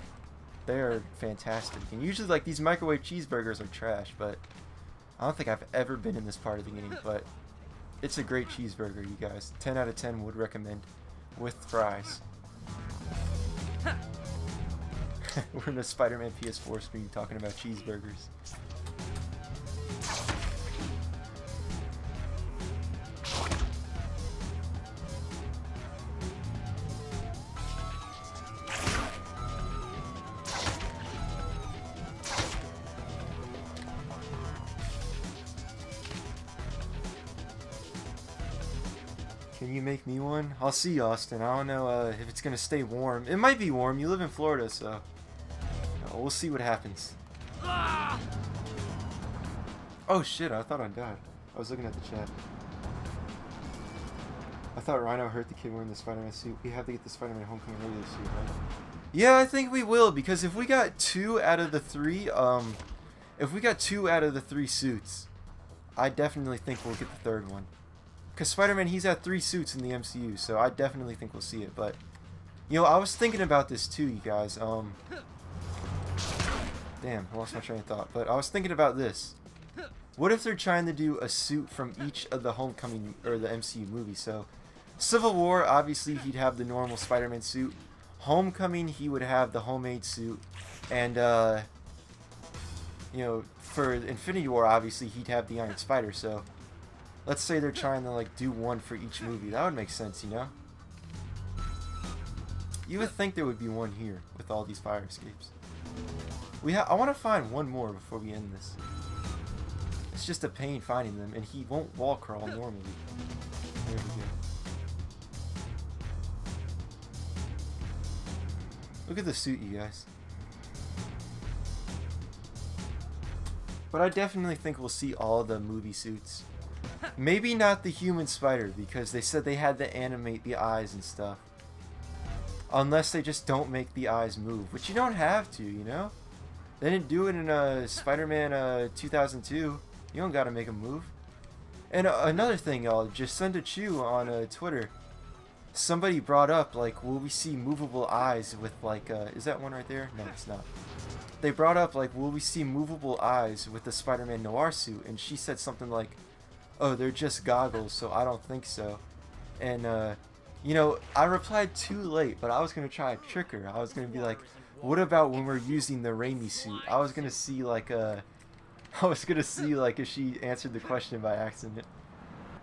A: they are fantastic. And usually, like, these microwave cheeseburgers are trash, but I don't think I've ever been in this part of the game, but it's a great cheeseburger, you guys. 10 out of 10 would recommend, with fries. We're in a Spider-Man PS4 stream talking about cheeseburgers. Can you make me one? I'll see, Austin. I don't know if it's gonna stay warm. It might be warm. You live in Florida, so we'll see what happens. Oh shit! I thought I died. I was looking at the chat. I thought Rhino hurt the kid wearing the Spider-Man suit. We have to get the Spider-Man Homecoming regular suit, right? Yeah, I think we will, because if we got 2 out of the 3, if we got 2 out of the 3 suits, I definitely think we'll get the 3rd one. Because Spider-Man, he's had 3 suits in the MCU, so I definitely think we'll see it. But, you know, I was thinking about this too, you guys. Damn, I lost my train of thought. But I was thinking about this. What if they're trying to do a suit from each of the Homecoming, or the MCU movies? So, Civil War, obviously, he'd have the normal Spider-Man suit. Homecoming, he would have the homemade suit. And, you know, for Infinity War, obviously, he'd have the Iron Spider, so let's say they're trying to, like, do one for each movie. That would make sense, you know? You would think there would be one here with all these fire escapes. I want to find one more before we end this. It's just a pain finding them, and he won't wall crawl normally. There we go. Look at the suit, you guys. But I definitely think we'll see all the movie suits. Maybe not the human spider, because they said they had to animate the eyes and stuff. Unless they just don't make the eyes move, which you don't have to, you know? They didn't do it in Spider-Man 2002. You don't gotta make a move. And another thing, y'all, just send a chew on Twitter. Somebody brought up, like, will we see movable eyes with, like, is that one right there? No, it's not. They brought up, like, will we see movable eyes with the Spider-Man Noir suit? And she said something like, oh, they're just goggles, so I don't think so. And, you know, I replied too late, but I was going to try to trick her. I was going to be like, what about when we're using the Raimi suit? I was going to see, like, if she answered the question by accident.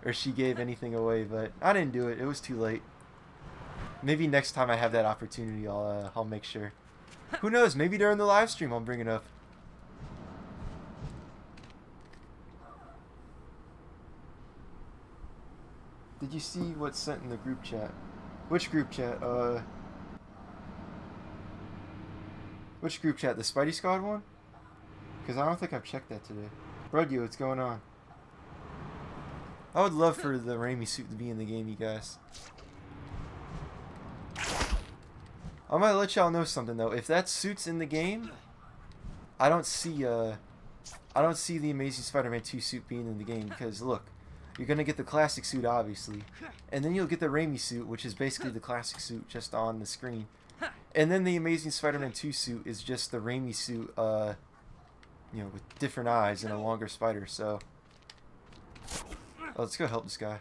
A: Or she gave anything away, but I didn't do it. It was too late. Maybe next time I have that opportunity, I'll make sure. Who knows? Maybe during the live stream I'll bring it up. Did you see what's sent in the group chat? Which group chat? Which group chat? The Spidey Squad one? Because I don't think I've checked that today. Brodio, what's going on? I would love for the Raimi suit to be in the game, you guys. I might let y'all know something though. If that suit's in the game, I don't see the Amazing Spider-Man 2 suit being in the game because look, you're gonna get the classic suit obviously, and then you'll get the Raimi suit, which is basically the classic suit just on the screen, and then the Amazing Spider-Man 2 suit is just the Raimi suit, you know, with different eyes and a longer spider. So, let's go help this guy.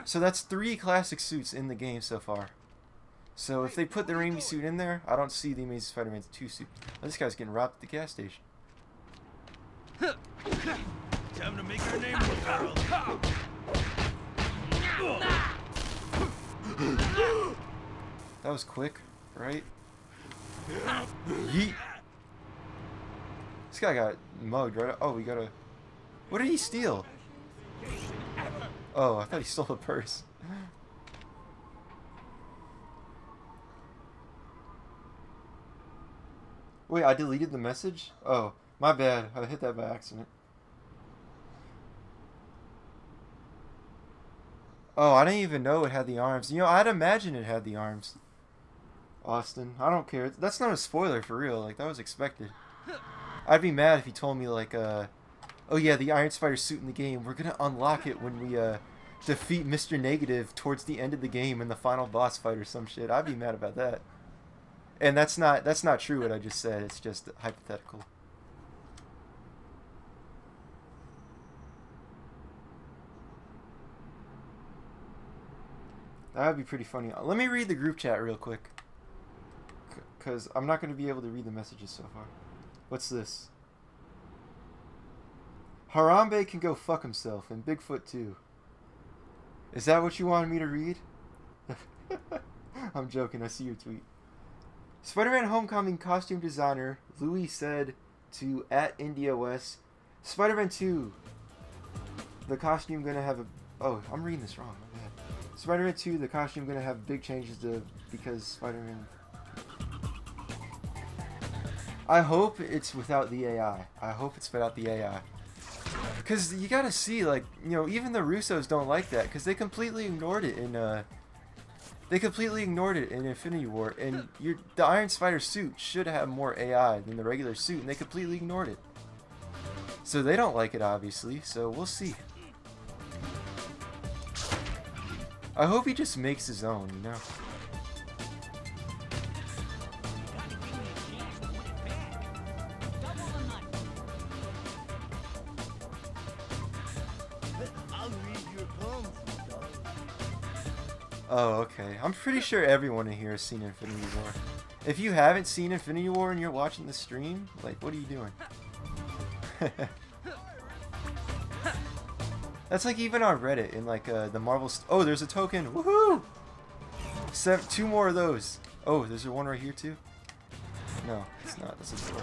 A: So that's 3 classic suits in the game so far. So if they put the Raimi suit in there, I don't see the Amazing Spider-Man 2 suit. Oh, this guy's getting robbed at the gas station.
D: Time to make our name, girl.
A: That was quick, right? Yeet. This guy got mugged, right? Oh, we gotta... What did he steal? Oh, I thought he stole a purse. Wait, I deleted the message? Oh, my bad. I hit that by accident. Oh, I didn't even know it had the arms. You know, I'd imagine it had the arms. Austin, I don't care. That's not a spoiler for real. Like, that was expected. I'd be mad if he told me, like, oh yeah, the Iron Spider suit in the game, we're gonna unlock it when we, defeat Mr. Negative towards the end of the game in the final boss fight or some shit. I'd be mad about that. And that's not true what I just said. It's just hypothetical. That would be pretty funny. Let me read the group chat real quick. Because I'm not going to be able to read the messages so far. What's this? Harambe can go fuck himself, and Bigfoot too. Is that what you wanted me to read? I'm joking, I see your tweet. Spider-Man Homecoming costume designer Louis said to @IndiaWest, Spider-Man 2, the costume gonna have a... Oh, I'm reading this wrong, my bad. Spider-Man 2, the costume gonna have big changes because Spider-Man... I hope it's without the AI. I hope it's without the AI. Because you gotta see, like, you know, even the Russos don't like that, because they completely ignored it in, Infinity War, and the Iron Spider suit should have more AI than the regular suit, and they completely ignored it. So they don't like it, obviously, so we'll see. I hope he just makes his own, you know? Oh, okay. I'm pretty sure everyone in here has seen Infinity War. If you haven't seen Infinity War and you're watching the stream, like, what are you doing? That's like even on Reddit in like the Marvel. Oh, there's a token. Woohoo! 2 more of those. Oh, there's one right here too. No, it's not. That's a door.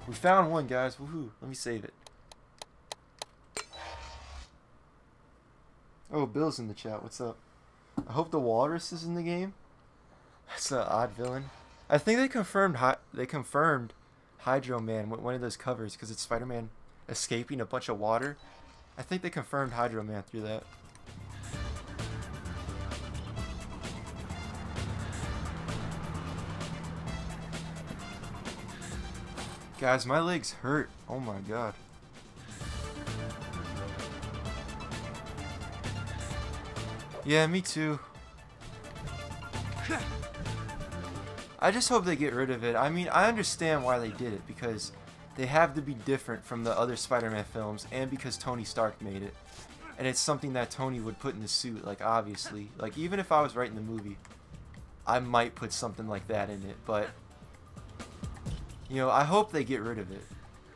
A: We found one, guys. Woohoo! Let me save it. Oh, Bill's in the chat. What's up? I hope the Walrus is in the game. That's an odd villain. I think they confirmed Hydro Man with one of those covers because it's Spider-Man escaping a bunch of water. I think they confirmed Hydro Man through that. Guys, my legs hurt. Oh my god. Yeah, me too. I just hope they get rid of it. I mean, I understand why they did it, because they have to be different from the other Spider-Man films, and because Tony Stark made it. And it's something that Tony would put in the suit, like, obviously. Like, even if I was writing the movie, I might put something like that in it, but, you know, I hope they get rid of it.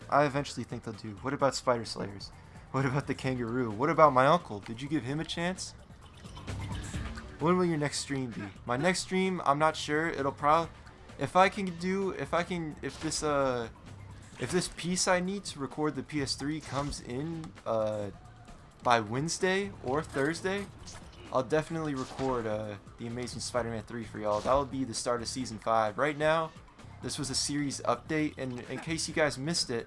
A: I eventually think they'll do. What about Spider Slayers? What about the kangaroo? What about my uncle? Did you give him a chance? When will your next stream be? My next stream, I'm not sure. It'll probably, if this piece I need to record the PS3 comes in by Wednesday or Thursday, I'll definitely record the Amazing Spider-Man 3 for y'all. That'll be the start of Season 5. Right now, this was a series update, and in case you guys missed it,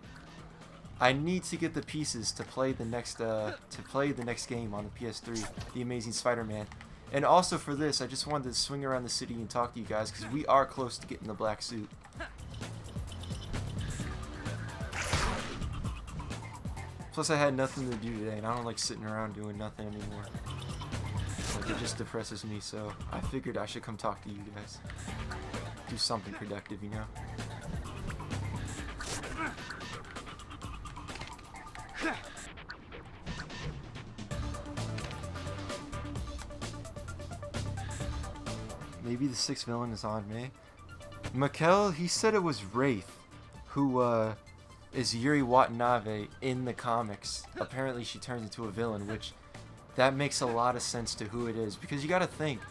A: I need to get the pieces to play the next game on the PS3, The Amazing Spider-Man. And also for this, I just wanted to swing around the city and talk to you guys, because we are close to getting the black suit. Plus I had nothing to do today, and I don't like sitting around doing nothing anymore. Like, it just depresses me, so I figured I should come talk to you guys. Do something productive, you know? Maybe the sixth villain is on me. Mikkel, he said it was Wraith, who is Yuri Watanabe in the comics. Apparently she turns into a villain, which that makes a lot of sense to who it is, because you gotta think,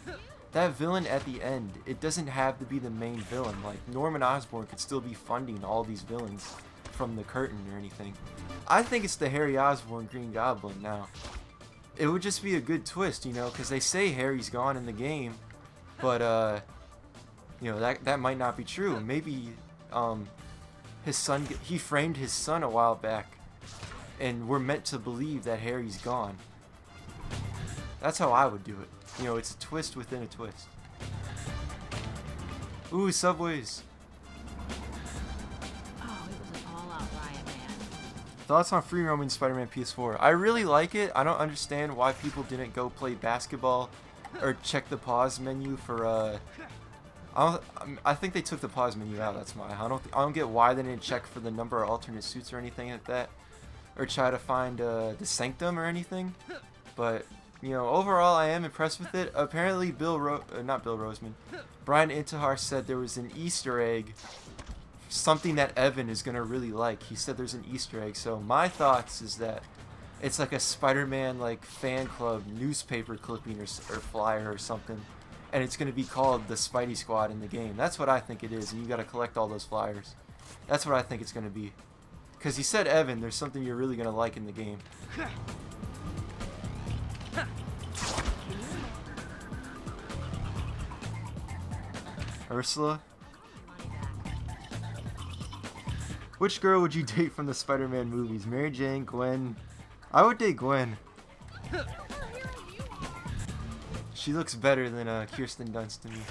A: that villain at the end, it doesn't have to be the main villain. Like, Norman Osborn could still be funding all these villains from the curtain or anything. I think it's the Harry Osborn Green Goblin now. It would just be a good twist, you know, because they say Harry's gone in the game, but you know, that might not be true. Maybe his son, he framed his son a while back, and we're meant to believe that Harry's gone. That's how I would do it. You know, it's a twist within a twist. Ooh, Subways.
B: Oh, it was an all-out riot, man.
A: Thoughts on free roaming Spider-Man PS4? I really like it. I don't understand why people didn't go play basketball or check the pause menu for I think they took the pause menu out. That's why. I don't get why they didn't check for the number of alternate suits or anything like that, or try to find the Sanctum or anything. But you know, overall, I am impressed with it. Apparently, not Bill Roseman, Brian Intihar said there was an Easter egg, something that Evan is gonna really like. He said there's an Easter egg. So my thoughts is that it's like a Spider-Man like fan club newspaper clipping or flyer or something, and it's gonna be called the Spidey Squad in the game. That's what I think it is, and you gotta collect all those flyers. That's what I think it's gonna be. Cause he said, Evan, there's something you're really gonna like in the game. Ursula? Which girl would you date from the Spider-Man movies? Mary Jane, Gwen? I would date Gwen. She looks better than Kirsten Dunst to me.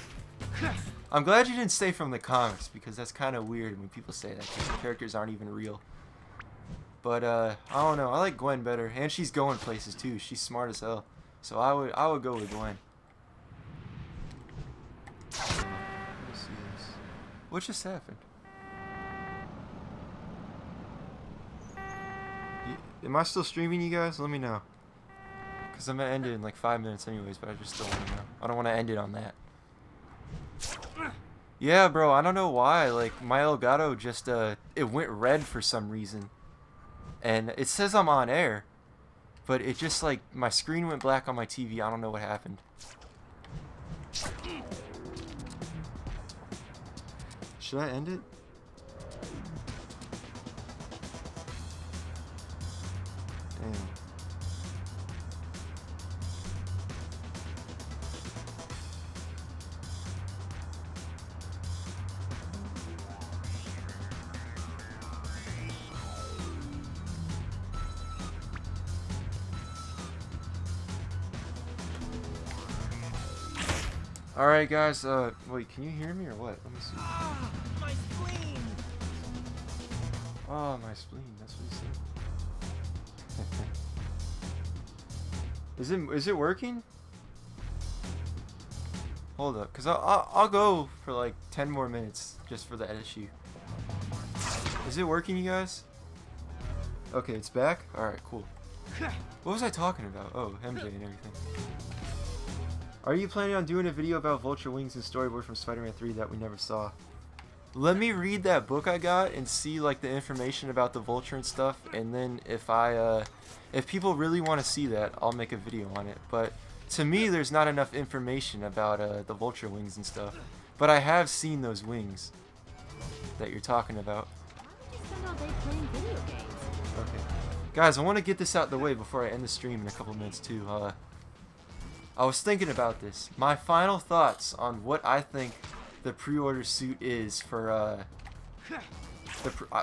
A: I'm glad you didn't say from the comics, because that's kind of weird when people say that, because the characters aren't even real. But I don't know, I like Gwen better, and she's going places too. She's smart as hell, so I would go with Gwen. What just happened? Am I still streaming, you guys? Let me know. Because I'm going to end it in like 5 minutes anyways, but I just still want to know. I don't want to end it on that. Yeah, bro, I don't know why. Like, my Elgato just, it went red for some reason. And it says I'm on air. But it just, like, my screen went black on my TV. I don't know what happened. Should I end it? Damn. Alright guys, wait, can you hear me or what? Let me see.
C: Ah, my spleen!
A: Oh, my spleen. That's what he said. Is it working? Hold up, cause I'll go for like 10 more minutes just for the issue. Is it working, you guys? Okay, it's back. All right, cool. What was I talking about? Oh, MJ and everything. Are you planning on doing a video about vulture wings and storyboard from Spider-Man 3 that we never saw? Let me read that book I got and see like the information about the vulture and stuff, and then if people really want to see that, I'll make a video on it. But to me, there's not enough information about the vulture wings and stuff. But I have seen those wings that you're talking about.
B: Why would you spend all day playing video games?
A: Okay. Guys, I want to get this out the way before I end the stream in a couple minutes too. I was thinking about this. My final thoughts on what I think the pre-order suit is for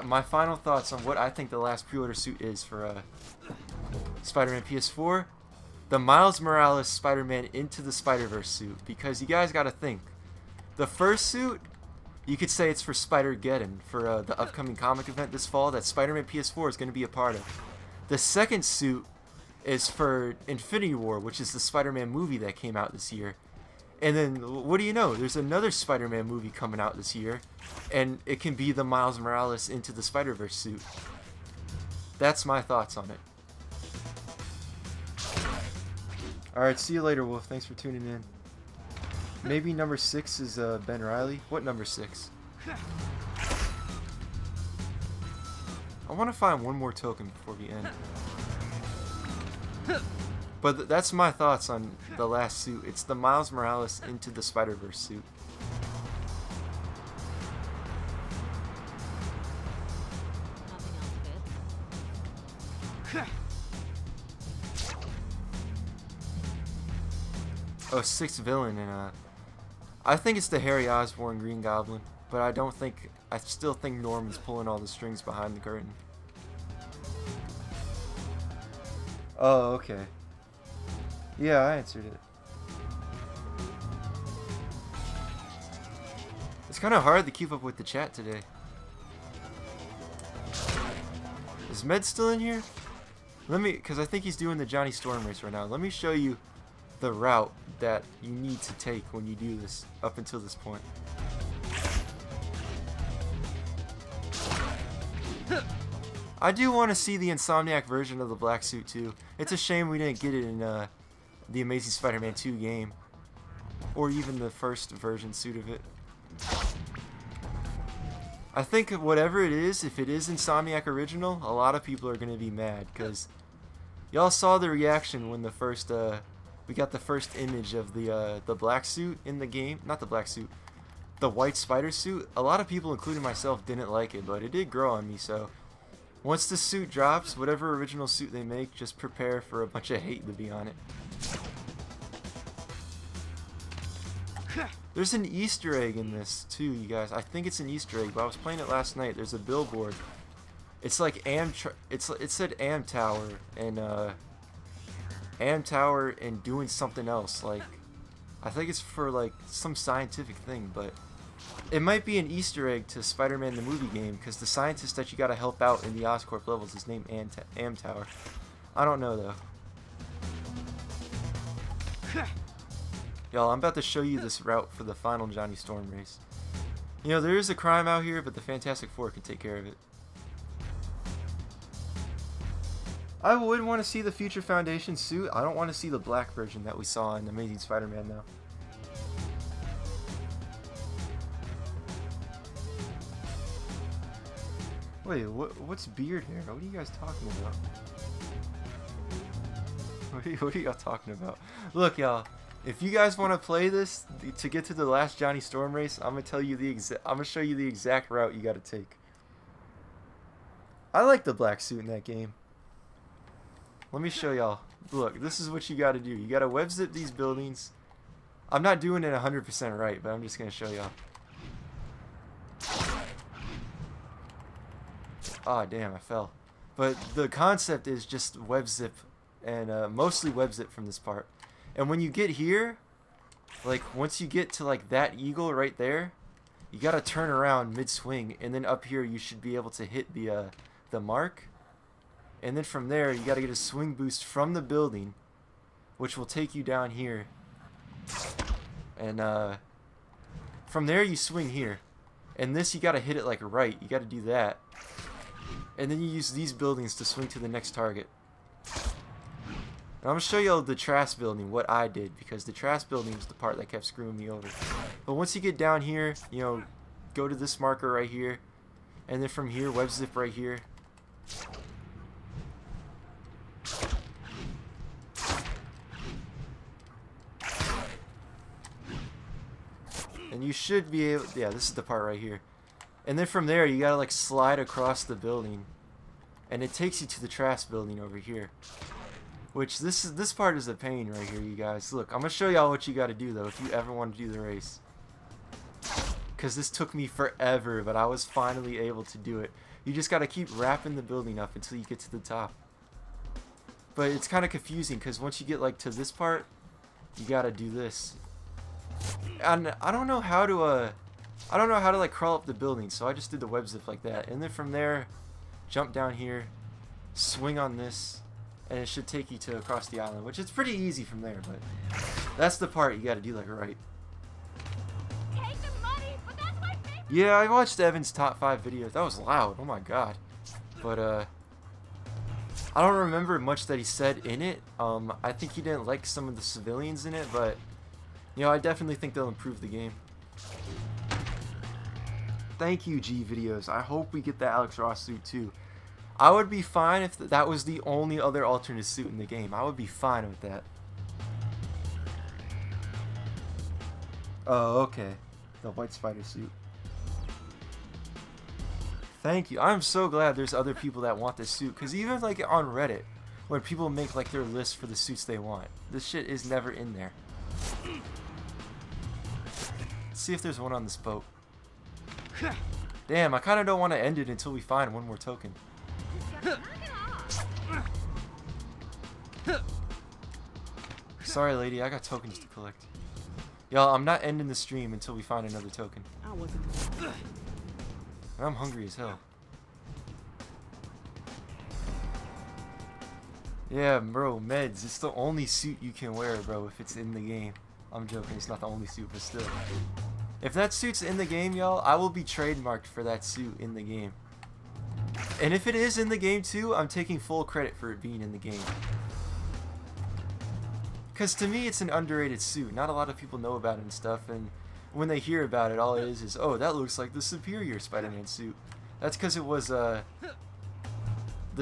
A: my final thoughts on what I think the last pre-order suit is for Spider-Man PS4, the Miles Morales Spider-Man Into the Spider-Verse suit, because you guys got to think. The first suit, you could say it's for Spider-Geddon, for the upcoming comic event this fall that Spider-Man PS4 is going to be a part of. The second suit is for Infinity War, which is the Spider-Man movie that came out this year. And then, what do you know? There's another Spider-Man movie coming out this year, and it can be the Miles Morales Into the Spider-Verse suit. That's my thoughts on it. Alright, see you later, Wolf. Thanks for tuning in. Maybe number 6 is Ben Reilly. What number 6? I want to find one more token before we end. But that's my thoughts on the last suit. It's the Miles Morales Into the Spider-Verse suit.
B: Nothing else fits.
A: Oh, 6th villain, and I think it's the Harry Osborn Green Goblin, but I still think Norman's pulling all the strings behind the curtain. Oh, okay. Yeah, I answered it. It's kind of hard to keep up with the chat today. Is Med still in here? Because I think he's doing the Johnny Storm race right now. Let me show you the route that you need to take when you do this up until this point. I do want to see the Insomniac version of the black suit too. It's a shame we didn't get it in the Amazing Spider-Man 2 game, or even the first version suit of it. I think whatever it is, if it is Insomniac original, a lot of people are going to be mad, because y'all saw the reaction when we got the first image of the black suit in the game. Not the black suit, the white spider suit. A lot of people, including myself, didn't like it, but it did grow on me. So once the suit drops, whatever original suit they make, just prepare for a bunch of hate to be on it. There's an Easter egg in this too, you guys. I think it's an Easter egg, but I was playing it last night. There's a billboard. It's like it said Am Tower and doing something else. Like, I think it's for like some scientific thing, but it might be an Easter egg to Spider-Man the movie game, because the scientist that you gotta help out in the Oscorp levels is named Am Tower. I don't know though. Y'all, I'm about to show you this route for the final Johnny Storm race. You know, there is a crime out here, but the Fantastic Four can take care of it. I would want to see the Future Foundation suit. I don't want to see the black version that we saw in Amazing Spider-Man though. Wait, what's beard hair? What are you guys talking about? What are y'all talking about? Look, y'all. If you guys want to play this to get to the last Johnny Storm race, I'm gonna show you the exact route you got to take. I like the black suit in that game. Let me show y'all. Look, this is what you got to do. You got to web zip these buildings. I'm not doing it 100% right, but I'm just gonna show y'all. Ah, damn, I fell. But the concept is just web zip, and mostly web zip from this part. And when you get here, like once you get to like that eagle right there, you gotta turn around mid-swing, and then up here you should be able to hit the mark. And then from there, you gotta get a swing boost from the building, which will take you down here. And from there you swing here. And this you gotta hit it like right. You gotta do that. And then you use these buildings to swing to the next target. And I'm gonna show you the trash building, what I did, because the trash building was the part that kept screwing me over. But once you get down here, you know, go to this marker right here, and then from here, web zip right here. And you should be able, yeah, this is the part right here. And then from there, you gotta like slide across the building, and it takes you to the trash building over here. Which this part is a pain right here, you guys. Look, I'm gonna show y'all what you gotta do though if you ever want to do the race. Cause this took me forever, but I was finally able to do it. You just gotta keep wrapping the building up until you get to the top. But it's kind of confusing because once you get like to this part, you gotta do this. And I don't know how to like crawl up the building, so I just did the web zip like that. And then from there, jump down here, swing on this, and it should take you to across the island, which is pretty easy from there, but that's the part you gotta do like right.
B: Take the money, but that's my favorite.
A: Yeah, I watched Evan's top 5 videos. That was loud, oh my god. But I don't remember much that he said in it. I think he didn't like some of the civilians in it, but you know, I definitely think they'll improve the game. Thank you, G Videos. I hope we get the Alex Ross suit too. I would be fine if that was the only other alternate suit in the game. I would be fine with that. Oh, okay. The white spider suit. Thank you. I'm so glad there's other people that want this suit. Because even like on Reddit, when people make like their list for the suits they want, this shit is never in there. Let's see if there's one on this boat. Damn, I kind of don't want to end it until we find one more token. Sorry, lady, I got tokens to collect. Y'all, I'm not ending the stream until we find another token.
C: I wasn't.
A: I'm hungry as hell. Yeah, bro, meds. It's the only suit you can wear, bro, if it's in the game. I'm joking, it's not the only suit, but still. If that suit's in the game, y'all, I will be trademarked for that suit in the game. And if it is in the game too, I'm taking full credit for it being in the game. Because to me, it's an underrated suit. Not a lot of people know about it and stuff, and when they hear about it, all it is, oh, that looks like the superior Spider-Man suit. That's because it was, the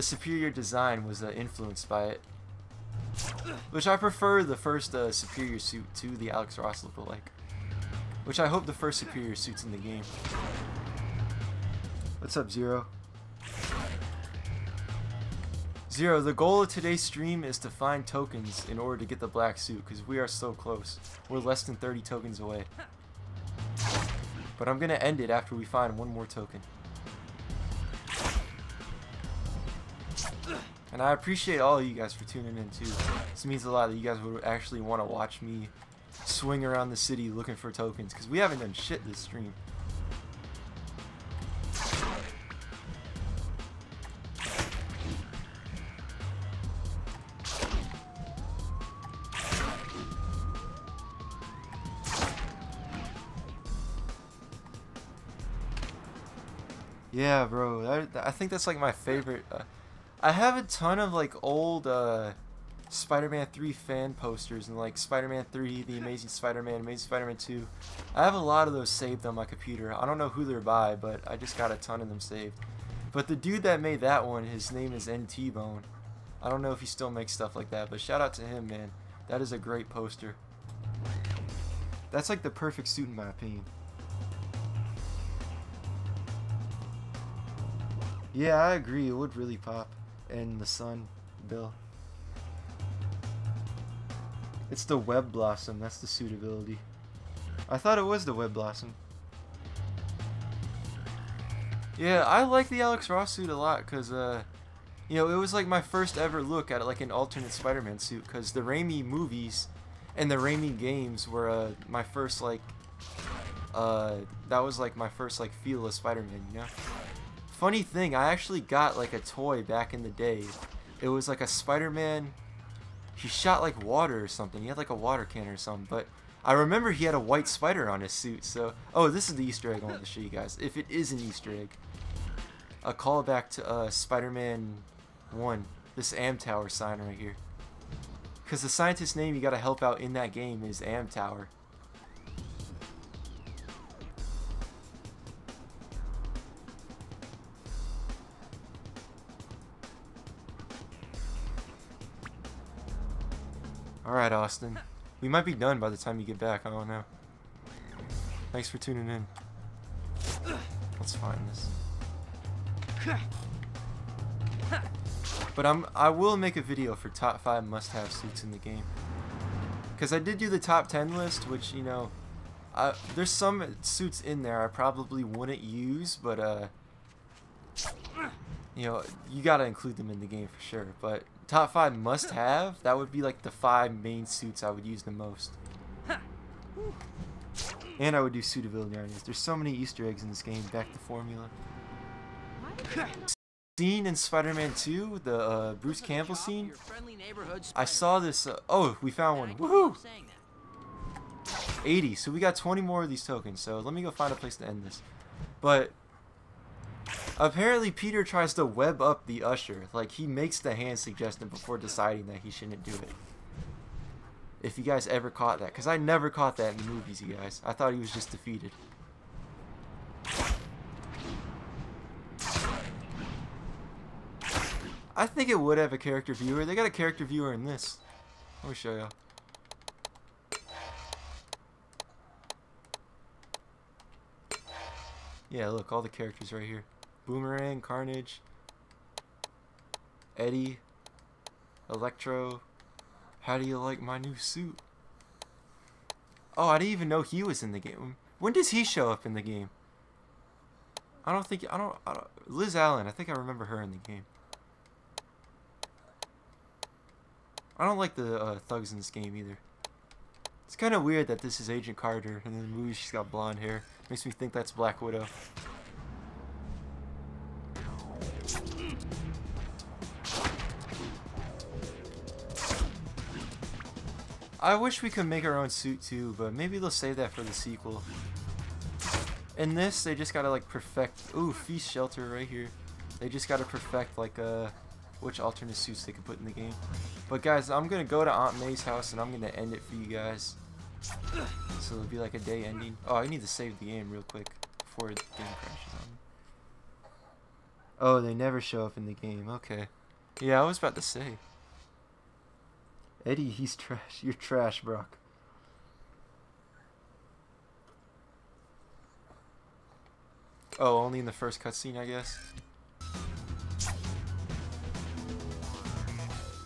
A: superior design was influenced by it. Which I prefer the first superior suit to the Alex Ross lookalike. Which I hope the first superior suit's in the game. What's up, Zero? Zero, the goal of today's stream is to find tokens in order to get the black suit, because we are so close. We're less than 30 tokens away. But I'm going to end it after we find one more token. And I appreciate all of you guys for tuning in too. This means a lot that you guys would actually want to watch me swing around the city looking for tokens, because we haven't done shit this stream. Yeah, bro. I think that's like my favorite. I have a ton of like old Spider-Man 3 fan posters and like Spider-Man 3, The Amazing Spider-Man, Amazing Spider-Man 2. I have a lot of those saved on my computer. I don't know who they're by, but I just got a ton of them saved. But the dude that made that one, his name is NT Bone. I don't know if he still makes stuff like that, but shout out to him, man. That is a great poster. That's like the perfect suit in my opinion. Yeah, I agree. It would really pop in the sun, Bill. It's the Web Blossom. That's the suitability. I thought it was the Web Blossom. Yeah, I like the Alex Ross suit a lot because, you know, it was like my first ever look at like an alternate Spider-Man suit, because the Raimi movies and the Raimi games were my first like that was like my first like feel of Spider-Man, you know. Funny thing, I actually got like a toy back in the day. It was like a Spider-Man. He shot like water or something. He had like a water can or something. But I remember he had a white spider on his suit. So, oh, this is the Easter egg I wanted to show you guys. If it is an Easter egg, a callback to Spider-Man 1. This Am Tower sign right here. Because the scientist's name you gotta help out in that game is Am Tower. Alright, Austin. We might be done by the time you get back. I don't know. Thanks for tuning in. Let's find this. But I will make a video for top 5 must-have suits in the game. Because I did do the top 10 list, which, you know, there's some suits in there I probably wouldn't use, but, you know, you gotta include them in the game for sure. But top 5 must-have, that would be like the 5 main suits I would use the most. And I would do suitability armies. There's so many Easter eggs in this game. Back to formula. Scene in Spider-Man 2, the Bruce Campbell scene. I saw this. Oh, we found one. Woohoo! 80. So we got 20 more of these tokens. So let me go find a place to end this. But apparently Peter tries to web up the usher. Like, he makes the hand suggestion before deciding that he shouldn't do it. If you guys ever caught that. Because I never caught that in the movies, you guys. I thought he was just defeated. I think it would have a character viewer. They got a character viewer in this. Let me show y'all. Yeah, look, all the characters right here. Boomerang, Carnage, Eddie, Electro. How do you like my new suit? Oh, I didn't even know he was in the game. When does he show up in the game? I don't. Liz Allen, I think I remember her in the game. I don't like the thugs in this game either. It's kind of weird that this is Agent Carter, and in the movie she's got blonde hair. Makes me think that's Black Widow. I wish we could make our own suit too, but maybe they'll save that for the sequel. In this, they just gotta like perfect. Ooh, Feast Shelter right here. They just gotta perfect like which alternate suits they can put in the game. But guys, I'm gonna go to Aunt May's house and I'm gonna end it for you guys. So it'll be like a day ending. Oh, I need to save the game real quick before the game crashes on me. Oh, they never show up in the game. Okay. Yeah, I was about to say. Eddie, he's trash. You're trash, Brock. Oh, only in the first cutscene, I guess.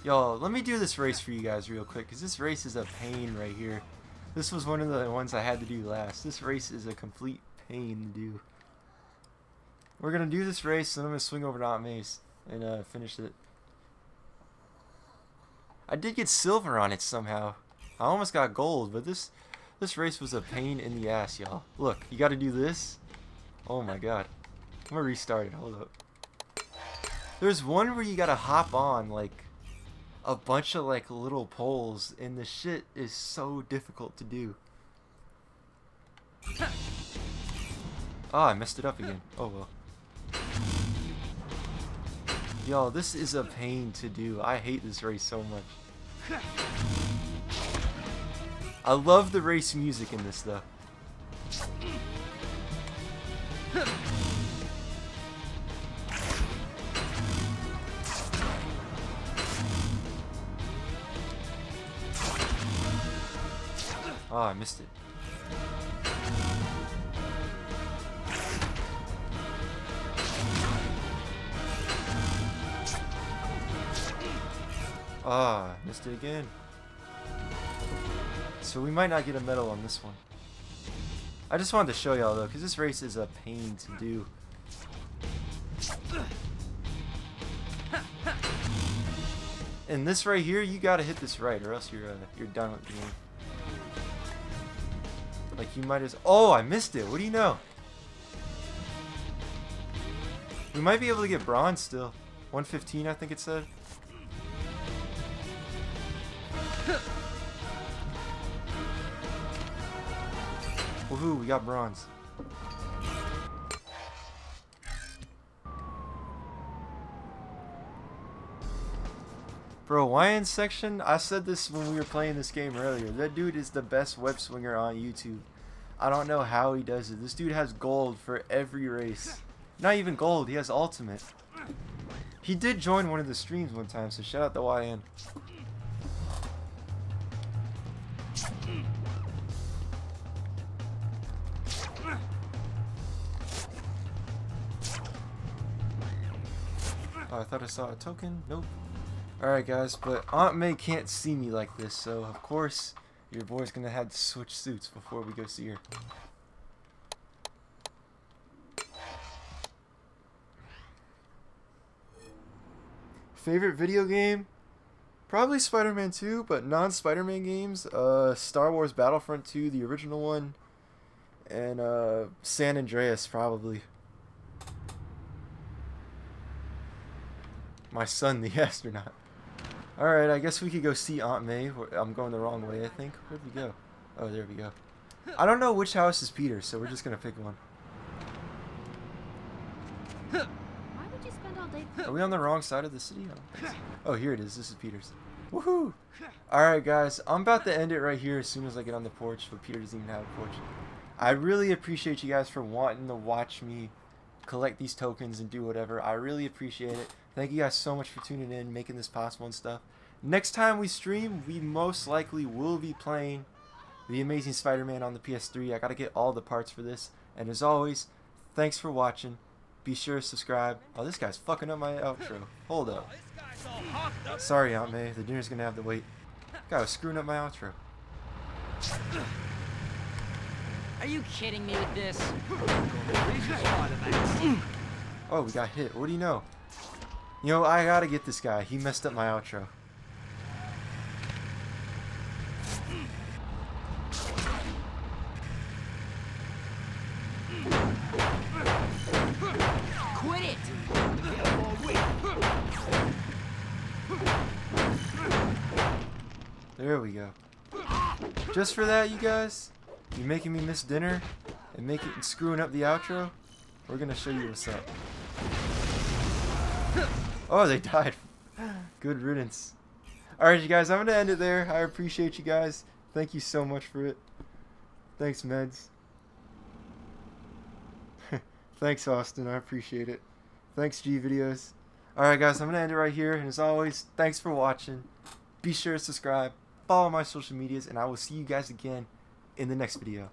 A: Y'all, let me do this race for you guys real quick, because this race is a pain right here. This was one of the ones I had to do last. This race is a complete pain to do. We're going to do this race, and I'm going to swing over to Aunt May's and finish it. I did get silver on it somehow. I almost got gold, but this race was a pain in the ass, y'all. Look, you got to do this. Oh my god. I'm going to restart it. Hold up. There's one where you got to hop on, like, a bunch of, like, little poles, and the shit is so difficult to do. Oh, I messed it up again. Oh well. Y'all, this is a pain to do. I hate this race so much. I love the race music in this though. Oh, I missed it. Ah, missed it again. So we might not get a medal on this one. I just wanted to show y'all though, because this race is a pain to do. And this right here, you gotta hit this right, or else you're done with the game. Like, you might as... Oh, I missed it. What do you know? We might be able to get bronze still. 115, I think it said. Woohoo, we got bronze. Bro, YN section, I said this when we were playing this game earlier. That dude is the best web swinger on YouTube. I don't know how he does it. This dude has gold for every race. Not even gold, he has ultimate. He did join one of the streams one time, so shout out to YN. Oh, I thought I saw a token. Nope. Alright guys, but Aunt May can't see me like this, so of course your boy's gonna have to switch suits before we go see her. Favorite video game? Probably Spider-Man 2, but non-Spider-Man games, Star Wars Battlefront 2, the original one, and San Andreas probably. My son, the astronaut. Alright, I guess we could go see Aunt May. I'm going the wrong way, I think. Where'd we go? Oh, there we go. I don't know which house is Peter's, so we're just going to pick one.
B: Why would you spend all day?
A: Are we on the wrong side of the city? Oh, here it is. This is Peter's. Woohoo! Alright, guys. I'm about to end it right here as soon as I get on the porch, but Peter doesn't even have a porch. I really appreciate you guys for wanting to watch me collect these tokens and do whatever. I really appreciate it. Thank you guys so much for tuning in, making this possible and stuff. Next time we stream, we most likely will be playing The Amazing Spider-Man on the PS3. I gotta get all the parts for this. And as always, thanks for watching. Be sure to subscribe. Oh, this guy's fucking up my outro. Hold up. Sorry, Aunt May. The dinner's gonna have to wait. Guy was screwing up my outro.
E: Are you kidding me with this?
A: Oh, we got hit. What do you know? You know, I gotta get this guy. He messed up my outro.
E: Quit it!
A: There we go. Just for that, you guys, you making me miss dinner and screwing up the outro, we're gonna show you what's up. Oh, they died. Good riddance. Alright, you guys, I'm gonna end it there. I appreciate you guys. Thank you so much for it. Thanks, Meds. Thanks, Austin. I appreciate it. Thanks, G Videos. Alright, guys, I'm gonna end it right here. And as always, thanks for watching. Be sure to subscribe, follow my social medias, and I will see you guys again in the next video.